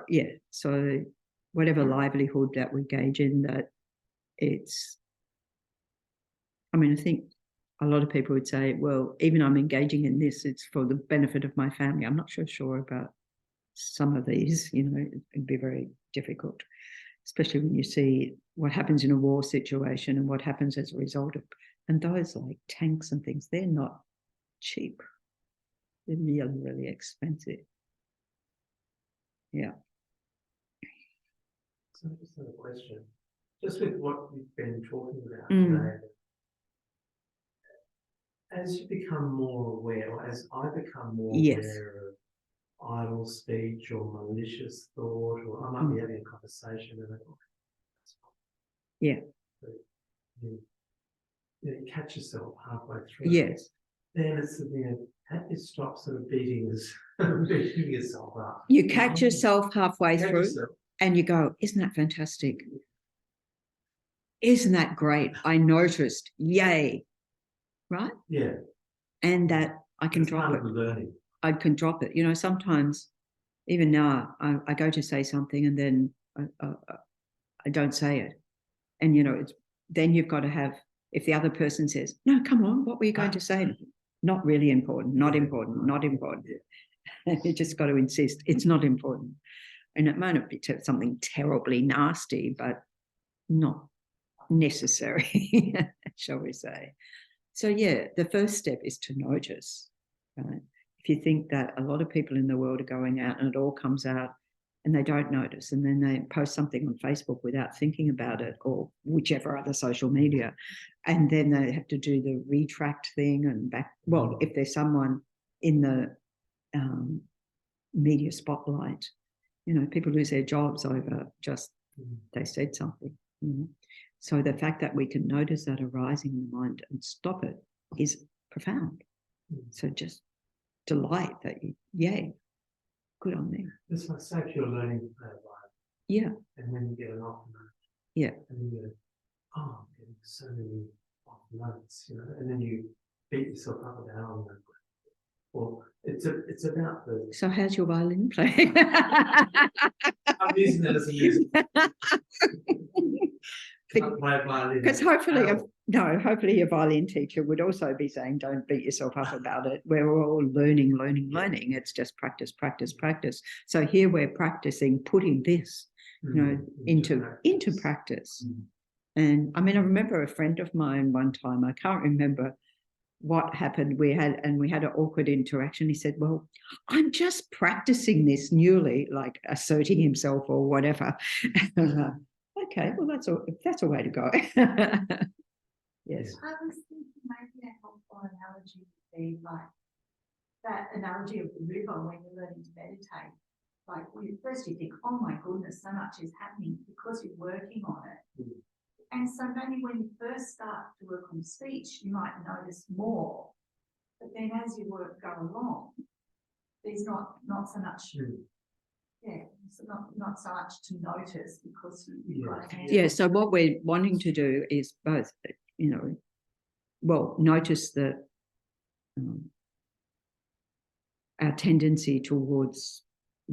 so whatever livelihood that we gauge in, that it's, I mean, I think a lot of people would say, well, even I'm engaging in this, it's for the benefit of my family. I'm not sure about some of these, you know, it'd be very difficult, especially when you see what happens in a war situation and what happens as a result of, and those like tanks and things, they're not cheap. They're really, really expensive. Yeah. So I just have a question. Just with what we've been talking about today, as you become more aware, or as I become more aware of idle speech or malicious thought, or I might be having a conversation and I go, that's fine. You catch yourself halfway through. Yes. Then it's how do you stop sort of beating yourself up? You catch yourself halfway through and you go, isn't that fantastic? Isn't that great? I noticed, yay. Right? Yeah. And that I can drop it. Learning. I can drop it. You know, sometimes, even now, I go to say something and then I don't say it. And, you know, then you've got to have, if the other person says, no, come on, what were you going to say? Not really important, not important, not important. You just got to insist it's not important. And it might not be something terribly nasty, but not necessary, shall we say. So, yeah, the first step is to notice, right? If you think that a lot of people in the world are going out and it all comes out and they don't notice, and then they post something on Facebook without thinking about it, or whichever other social media, and then they have to do the retract thing and back. Well, if there's someone in the media spotlight, you know, people lose their jobs over just they said something. So the fact that we can notice that arising in the mind and stop it is profound. So just delight that yay, good on me. It's like, say if you're learning to play a violin. Yeah. And then you get an off note. Yeah. And you go, oh, I'm getting so many off notes, you know, and then you beat yourself up about it. Well, it's about the. So how's your violin playing? I'm using it as a music. Because hopefully your violin teacher would also be saying, don't beat yourself up about it. We're all learning. It's just practice. So here we're practicing putting this, you know, into practice. And I mean, I remember a friend of mine one time, I can't remember what happened. We had an awkward interaction. He said, well, I'm just practicing this newly, like asserting himself or whatever. Okay, well, that's a way to go. Yes. I was thinking maybe a helpful analogy would be like that analogy of the river when you're learning to meditate. Like first you think, oh my goodness, so much is happening because you're working on it. And so maybe when you first start to work on speech, you might notice more. But then as you go along, there's not so much. So not so much to notice because you've got a hand. Yeah, so what we're wanting to do is both, you know, well, notice the our tendency towards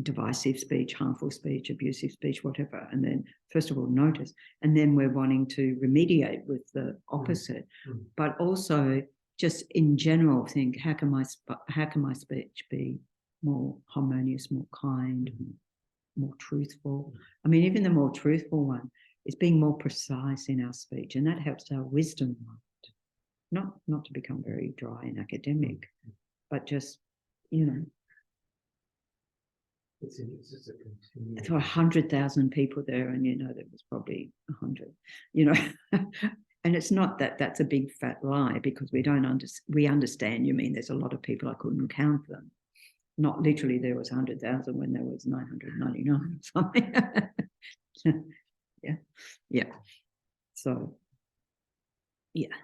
divisive speech, harmful speech, abusive speech, whatever, and then first of all notice, and then we're wanting to remediate with the opposite, but also just in general think, how can my speech be more harmonious, more kind, more truthful? I mean, even the more truthful one is being more precise in our speech, and that helps our wisdom mind. Not to become very dry and academic, but just, you know. It's just a continuum. There were 100,000 people there, and you know there was probably 100, you know. And it's not that that's a big fat lie, because we understand. You mean there's a lot of people, I couldn't count them. Not literally there was 100,000 when there was 999 or something. yeah. So yeah,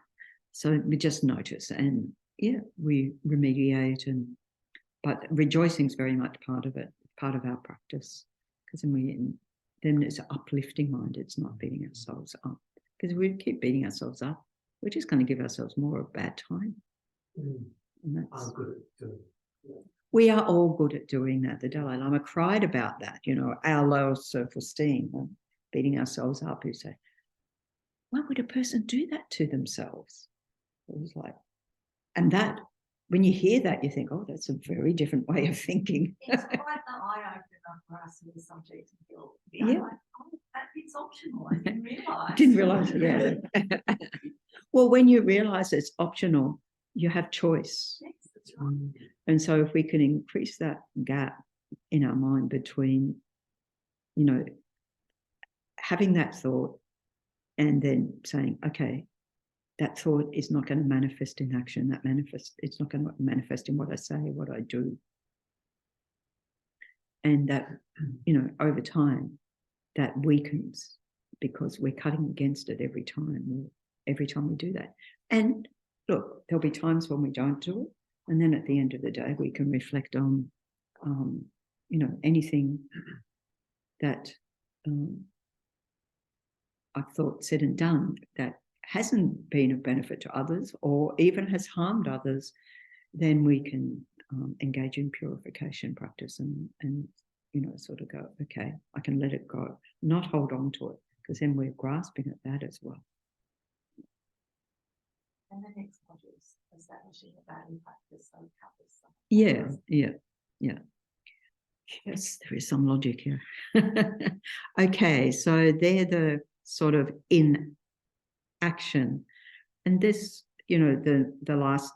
so we just notice, and yeah, we remediate, but rejoicing is very much part of it, part of our practice, because then it's an uplifting mind. It's not beating ourselves up, because if we keep beating ourselves up, we're just going to give ourselves more of a bad time. And I'm good at doing it. We are all good at doing that. The Dalai Lama cried about that, you know, our low self-esteem, beating ourselves up. He said, why would a person do that to themselves? It was like, and that, when you hear that, you think, oh, that's a very different way of thinking. It's quite the eye-opener for us in the subject of guilt. Yeah. Like, oh, it's optional. I didn't realise. Didn't realise, yeah. Well, when you realise it's optional, you have choice. Yes, that's right. And so if we can increase that gap in our mind between, you know, having that thought and then saying, okay, that thought is not going to manifest in action. It's not going to manifest in what I say, what I do. And that, you know, over time, that weakens, because we're cutting against it every time we do that. And look, there'll be times when we don't do it. And then at the end of the day, we can reflect on, you know, anything that I've thought, said and done that hasn't been of benefit to others, or even has harmed others. Then we can engage in purification practice and you know, sort of go, okay, I can let it go, not hold on to it, because then we're grasping at that as well. And the next module is establishing a value practice. So Yeah. Yes, there is some logic here. Okay, so they're the sort of in action. And this, you know, the last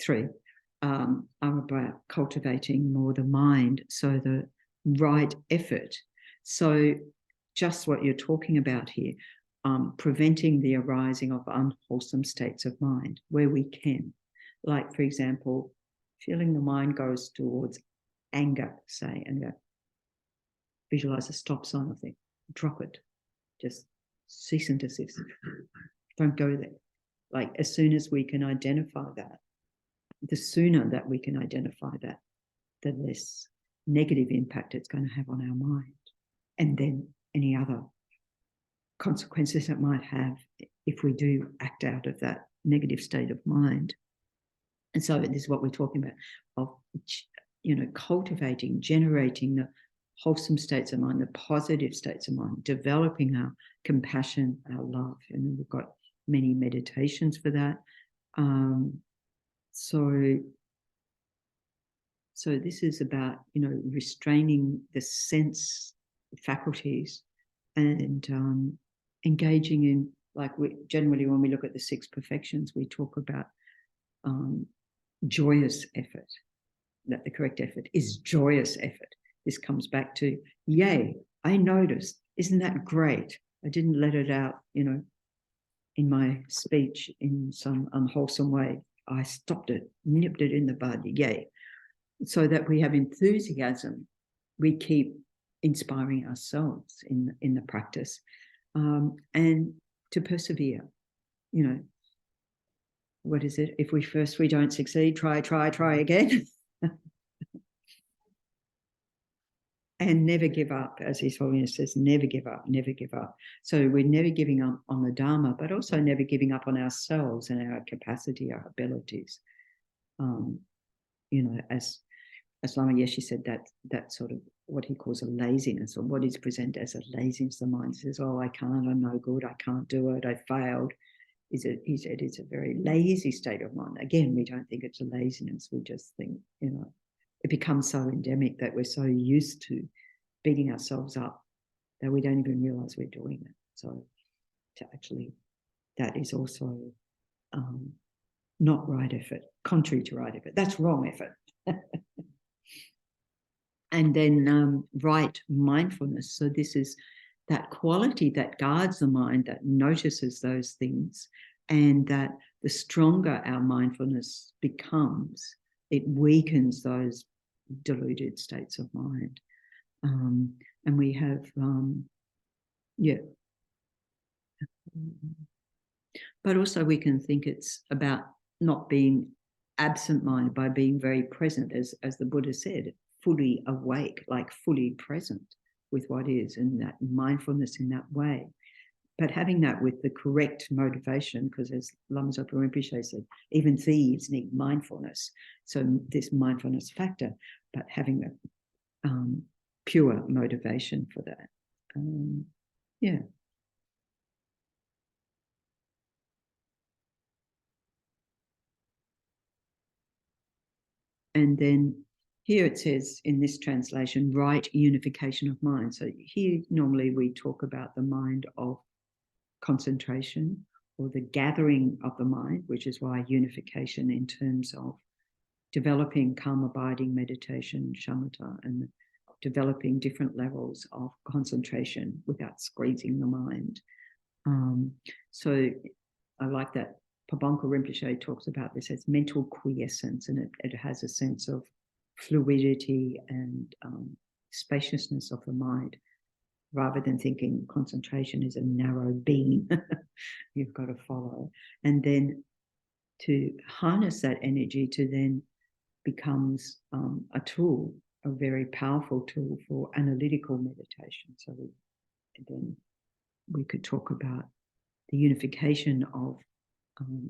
three are about cultivating more the mind, so the right effort. So just what you're talking about here, preventing the arising of unwholesome states of mind where we can. Like, for example, feeling the mind goes towards anger, say, and visualize a stop sign of thing, drop it, just cease and desist. Don't go there. Like, as soon as we can identify that, the sooner that we can identify that, the less negative impact it's going to have on our mind, and then any other consequences it might have if we do act out of that negative state of mind. And so this is what we're talking about, of, you know, cultivating, generating the wholesome states of mind, the positive states of mind, developing our compassion, our love. And we've got many meditations for that. So this is about, you know, restraining the sense faculties and engaging in, like, we generally, when we look at the 6 perfections, we talk about joyous effort, that the correct effort is joyous effort. This comes back to, yay, I noticed, isn't that great? I didn't let it out, you know, in my speech in some unwholesome way. I stopped it, nipped it in the bud, yay. So that we have enthusiasm, we keep inspiring ourselves in the practice, and to persevere. You know, what is it? If we don't succeed, try again. And never give up, as His Holiness says, never give up, never give up. So we're never giving up on the Dharma, but also never giving up on ourselves and our capacity, our abilities. You know, as Lama Yeshe said, that sort of what he calls a laziness, or what is presented as a laziness. The mind says, oh, I can't, I'm no good, I can't do it, I failed. he said it's a very lazy state of mind. Again, we don't think it's a laziness. We just think, it becomes so endemic that we're so used to beating ourselves up that we don't even realize we're doing it. So that is also not right effort, contrary to right effort. That's wrong effort. And then right mindfulness. So this is that quality that guards the mind, that notices those things, and that the stronger our mindfulness becomes, it weakens those deluded states of mind. And we have, but also we can think it's about not being absent-minded by being very present, as the Buddha said, fully awake, like fully present with what is, and that mindfulness in that way. But having that with the correct motivation, because as Lama Zopa Rinpoche said, even thieves need mindfulness. So this mindfulness factor, but having that pure motivation for that. And then here it says in this translation, right unification of mind. So here normally we talk about the mind of concentration, or the gathering of the mind, which is why unification in terms of developing calm abiding meditation, shamatha, and developing different levels of concentration without squeezing the mind. So I like that Pabonka Rinpoche talks about this as mental quiescence, and it has a sense of fluidity and spaciousness of the mind, rather than thinking concentration is a narrow beam you've got to follow. And then to harness that energy to then becomes a tool, a very powerful tool for analytical meditation. So then we could talk about the unification of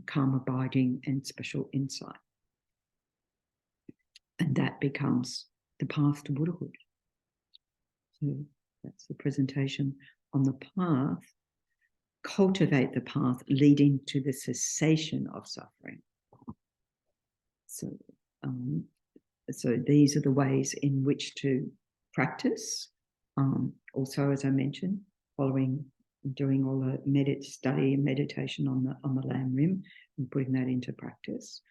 calm abiding and special insight. And that becomes the path to Buddhahood. So that's the presentation on the path. Cultivate the path leading to the cessation of suffering. So these are the ways in which to practice. Also, as I mentioned, doing all the study and meditation on the Lam Rim and putting that into practice.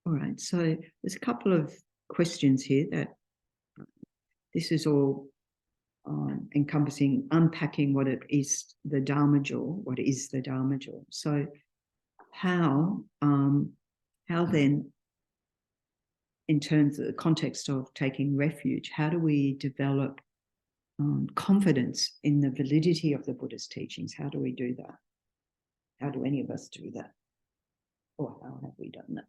All right, so there's a couple of questions here that this is all encompassing, unpacking what it is, the Dharma jewel, what is the Dharma jewel. So how then, in terms of the context of taking refuge, how do we develop confidence in the validity of the Buddha's teachings? How do we do that? How do any of us do that? Or how have we done that?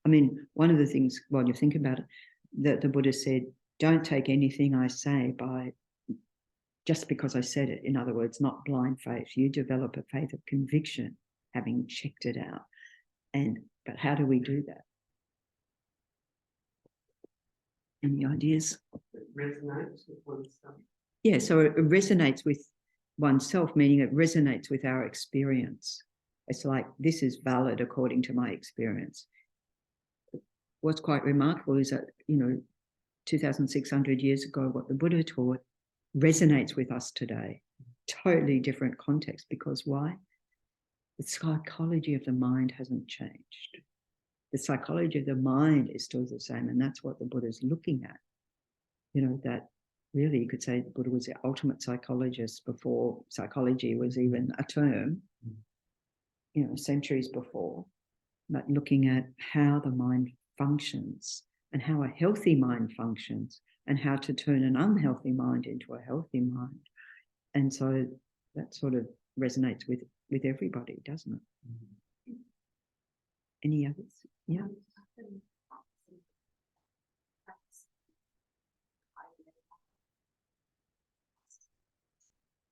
I mean, one of the things, while you think about it, that the Buddha said, don't take anything I say just because I said it. In other words, not blind faith. You develop a faith of conviction, having checked it out. But how do we do that? Any ideas? It resonates with oneself. Yeah, so it resonates with oneself, meaning it resonates with our experience. It's like, this is valid according to my experience. What's quite remarkable is that, 2,600 years ago, what the Buddha taught resonates with us today. Totally different context, because why? The psychology of the mind hasn't changed. The psychology of the mind is still the same, and that's what the Buddha is looking at. That really you could say the Buddha was the ultimate psychologist before psychology was even a term, centuries before, but looking at how the mind functions and how a healthy mind functions and how to turn an unhealthy mind into a healthy mind. And so that sort of resonates with everybody, doesn't it? Mm-hmm. Any others? Yeah.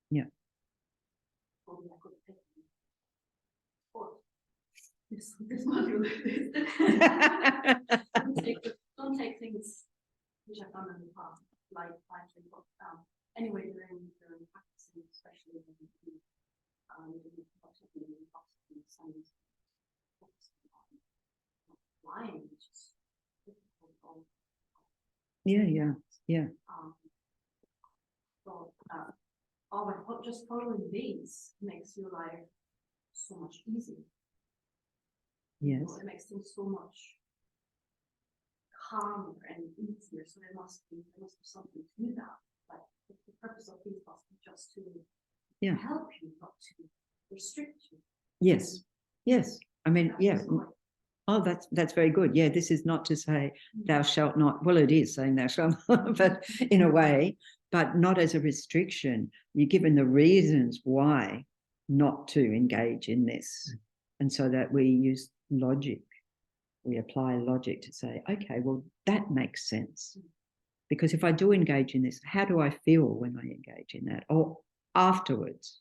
Yeah. this module. Don't take things which I've done in the past, like actually put anyway during practicing, especially when you flying, which is difficult. Yeah. So just following these makes your life so much easier. Yes. It makes things so much calmer and easier. So there must be something to that. But the purpose of these must be just to help you, not to restrict you. Yes. I mean, Oh, that's very good. Yeah, this is not to say thou shalt not. Well, it is saying thou shalt not, but in a way, but not as a restriction. You're given the reasons why not to engage in this. And so that we use logic. We apply logic to say, okay, well, that makes sense. Because if I do engage in this, how do I feel when I engage in that? Or afterwards,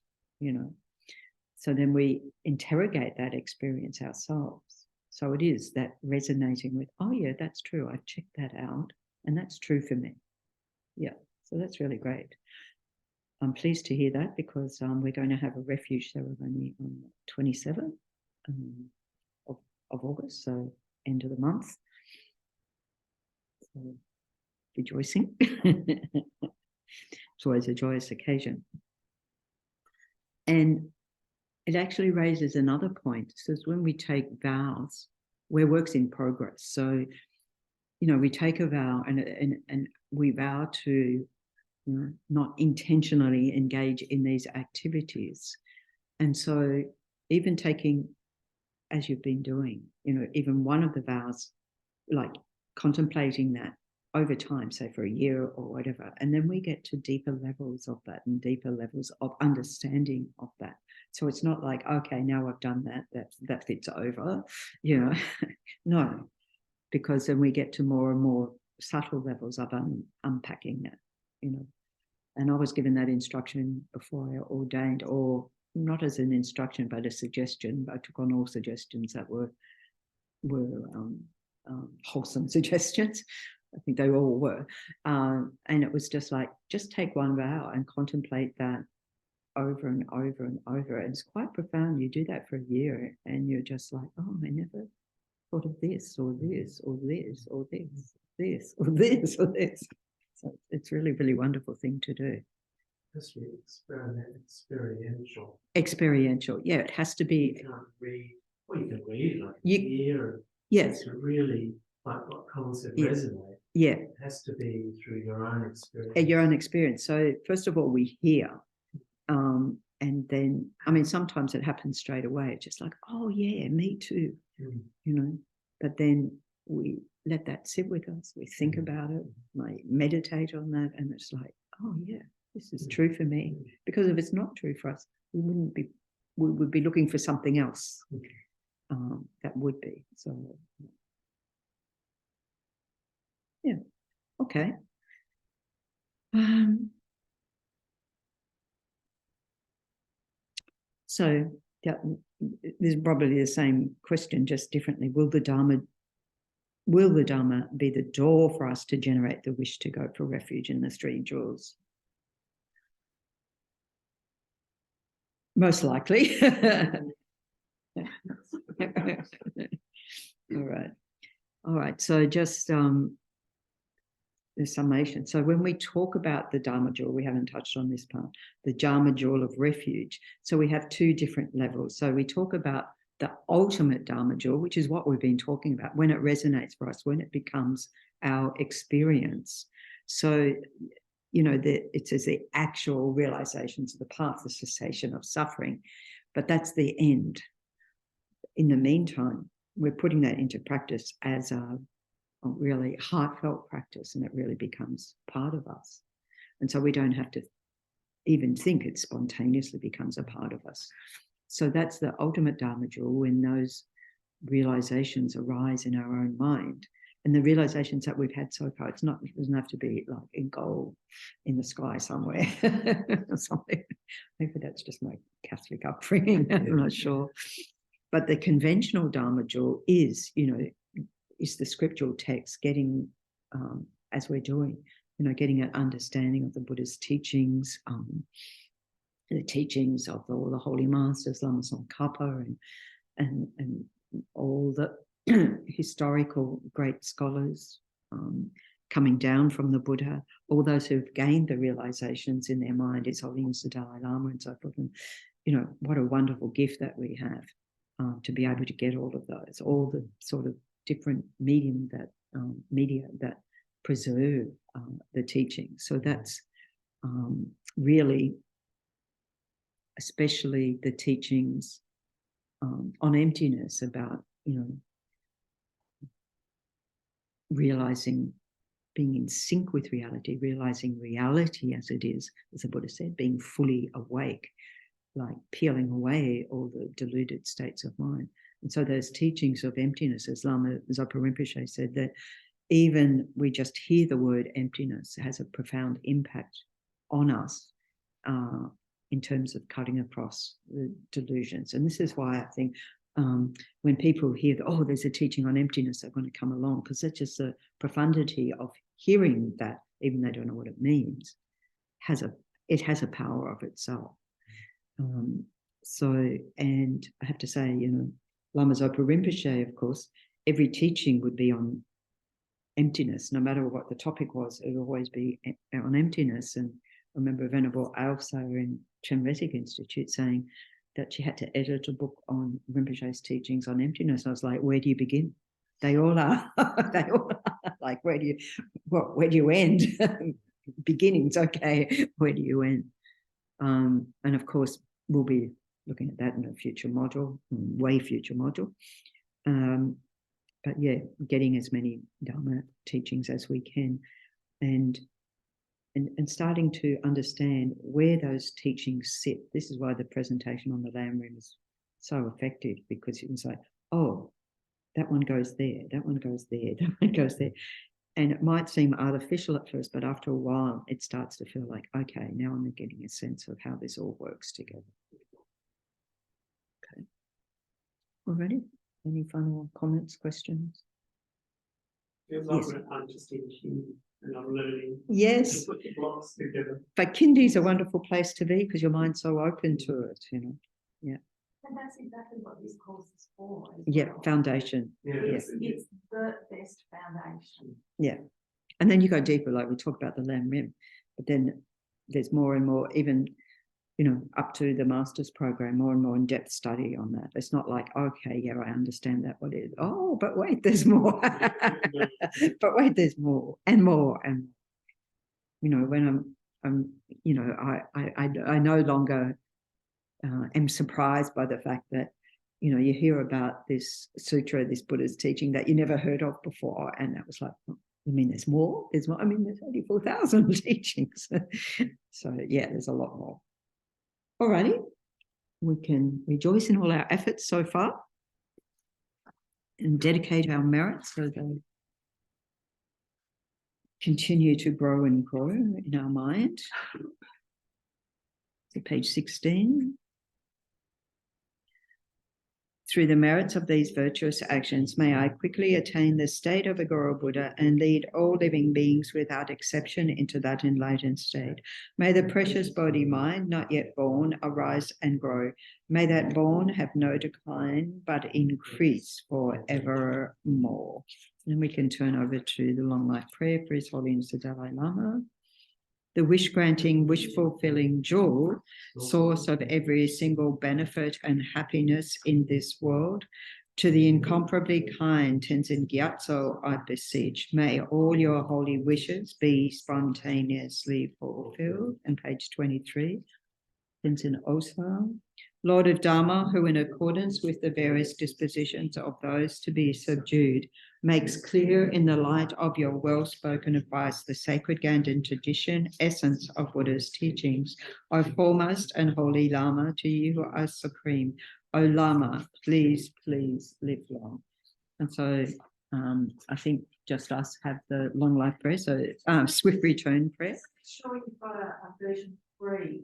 So then we interrogate that experience ourselves. So it is that resonating with, oh yeah, that's true. I've checked that out and that's true for me. Yeah, so that's really great. I'm pleased to hear that because we're going to have a refuge ceremony on the 27th of August, so end of the month. So rejoicing. It's always a joyous occasion. And it actually raises another point. It says when we take vows, we're works in progress. So, we take a vow and we vow to not intentionally engage in these activities. And so even taking, as you've been doing, even one of the vows, like contemplating that over time, say for a year or whatever, and then we get to deeper levels of that and deeper levels of understanding of that. So it's not like, okay, now I've done that fits over, No, because then we get to more and more subtle levels of unpacking that, And I was given that instruction before I ordained, or not as an instruction, but a suggestion. I took on all suggestions that were wholesome suggestions. I think they all were. And it was just like, just take one vow and contemplate that over and over and over. And it's quite profound. You do that for a year and you're just like, oh, I never thought of this or this or this or this, this or this or this. So it's really, really wonderful thing to do. That's really experiential. Experiential, yeah. It has to be. You can't read. Well, you can read like hear. Yes. To really like what concept resonate. Yeah. It has to be through your own experience. Your own experience. So first of all, we hear. And then, I mean, sometimes it happens straight away. It's just like, oh yeah, me too. But then we let that sit with us. We think about it, like meditate on that. And it's like, oh yeah, this is true for me. Because if it's not true for us, we would be looking for something else. That would be. So yeah. Okay. So yeah, there's probably the same question, just differently. Will the Dharma be the door for us to generate the wish to go for refuge in the three jewels? Most likely. All right. So just the summation. So when we talk about the Dharma jewel, we haven't touched on this part, the Dharma jewel of refuge. So we have two different levels. So we talk about the ultimate Dharma jewel, which is what we've been talking about, when it resonates for us, when it becomes our experience. So, it's as the actual realizations of the path, the cessation of suffering, but that's the end. In the meantime, we're putting that into practice as a really heartfelt practice, and it really becomes part of us. And so we don't have to even think, it spontaneously becomes a part of us. So that's the ultimate Dharma jewel, when those realizations arise in our own mind. And the realizations that we've had so far, it doesn't have to be like in gold in the sky somewhere or something. Maybe that's just my Catholic upbringing. I'm not sure. But the conventional Dharma jewel is, is the scriptural text, getting, as we're doing, getting an understanding of the Buddha's teachings, the teachings of all the holy masters, Lama Tsongkhapa, and all the historical great scholars coming down from the Buddha, all those who've gained the realizations in their mind, His Holiness the Dalai Lama and so forth. And, what a wonderful gift that we have to be able to get all of those, all the sort of different media that preserve the teaching. So that's really, especially the teachings on emptiness, about, realizing, being in sync with reality, realizing reality as it is, as the Buddha said, being fully awake, like peeling away all the deluded states of mind. And so those teachings of emptiness, as Lama Zopa Rinpoche said, that even we just hear the word emptiness has a profound impact on us in terms of cutting across the delusions. And this is why I think when people hear that, oh, there's a teaching on emptiness, they're going to come along, because that's just the profundity of hearing that, even they don't know what it means, it has a power of itself. And I have to say, Lama Zopa Rinpoche, of course, every teaching would be on emptiness, no matter what the topic was, it would always be on emptiness. And I remember Venerable Ailsa in Chenrezig Institute saying that she had to edit a book on Rinpoche's teachings on emptiness. I was like, where do you begin? They all are. They all are. Like, where do you end? Beginning's okay. Where do you end? And of course, we'll be looking at that in a future module, way future module. But yeah, getting as many Dharma teachings as we can, and starting to understand where those teachings sit. This is why the presentation on the Lamb Room is so effective, because you can say, oh, that one goes there, that one goes there, that one goes there. And it might seem artificial at first, but after a while, it starts to feel like, okay, now I'm getting a sense of how this all works together. Okay. All ready? Any final comments, questions? Feels like I'm just in Hindi and I'm learning. Yes. To put the blocks together. But Kindi's a wonderful place to be, because your mind's so open to it, Yeah. And that's exactly what this course is for. Yeah, foundation. Yeah. It's the best foundation. Yeah. And then you go deeper, like we talk about the Lam Rim, but then there's more and more, even, up to the master's program, more and more in-depth study on that. It's not like, okay, yeah, I understand that, what it is. Oh, but wait, there's more. But wait, there's more and more. And, when I no longer am surprised by the fact that, you hear about this sutra, this Buddha's teaching that you never heard of before. And that was like, oh, you mean there's more? There's more. I mean, there's 84,000 teachings. So yeah, there's a lot more. Alrighty, we can rejoice in all our efforts so far and dedicate our merits so they continue to grow and grow in our mind. So page 16. Through the merits of these virtuous actions, may I quickly attain the state of a Guru Buddha and lead all living beings without exception into that enlightened state. May the precious body mind, not yet born, arise and grow. May that born have no decline, but increase forevermore. And we can turn over to the long life prayer for His Holiness the Dalai Lama. The wish-granting, wish-fulfilling jewel, source of every single benefit and happiness in this world, to the incomparably kind Tenzin Gyatso, I beseech, may all your holy wishes be spontaneously fulfilled. And page 23, Tenzin Osa. Lord of Dharma, who in accordance with the various dispositions of those to be subdued, makes clear in the light of your well-spoken advice the sacred Ganden tradition, essence of Buddha's teachings. O foremost and holy Lama, to you who are supreme, O Lama, please, please live long. And so I think just us have the long life prayer, so swift return prayer. Sure, you've got a version 3.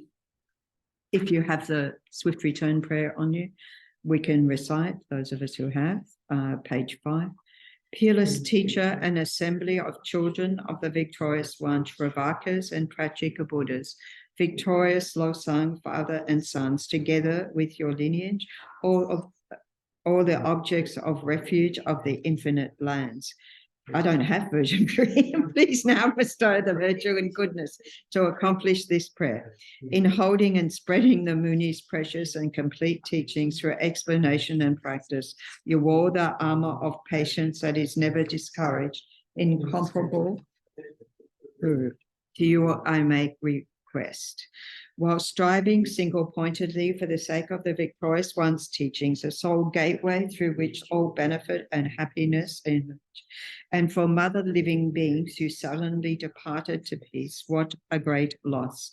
If you have the swift return prayer on you, We can recite, those of us who have, page 5. Peerless teacher and assembly of children of the victorious one, Shravakas and Prachika Buddhas, victorious Losang, father and sons, together with your lineage, all the objects of refuge of the infinite lands. I don't have version 3. Please now bestow the virtue and goodness to accomplish this prayer. In holding and spreading the Muni's precious and complete teachings through explanation and practice, you wore the armor of patience that is never discouraged, incomparable. To you I make request. While striving single-pointedly for the sake of the victorious one's teachings, a sole gateway through which all benefit and happiness emerge. And for mother living beings who suddenly departed to peace, what a great loss.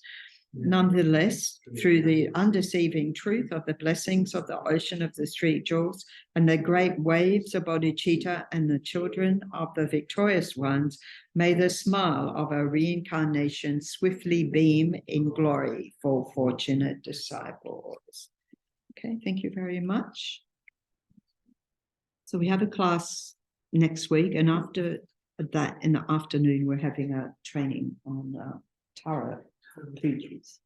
Nonetheless, through the undeceiving truth of the blessings of the ocean of the three jewels and the great waves of bodhicitta and the children of the victorious ones, may the smile of a reincarnation swiftly beam in glory for fortunate disciples. Okay, thank you very much. So we have a class next week, and after that, in the afternoon, we're having a training on Tara Fuji's.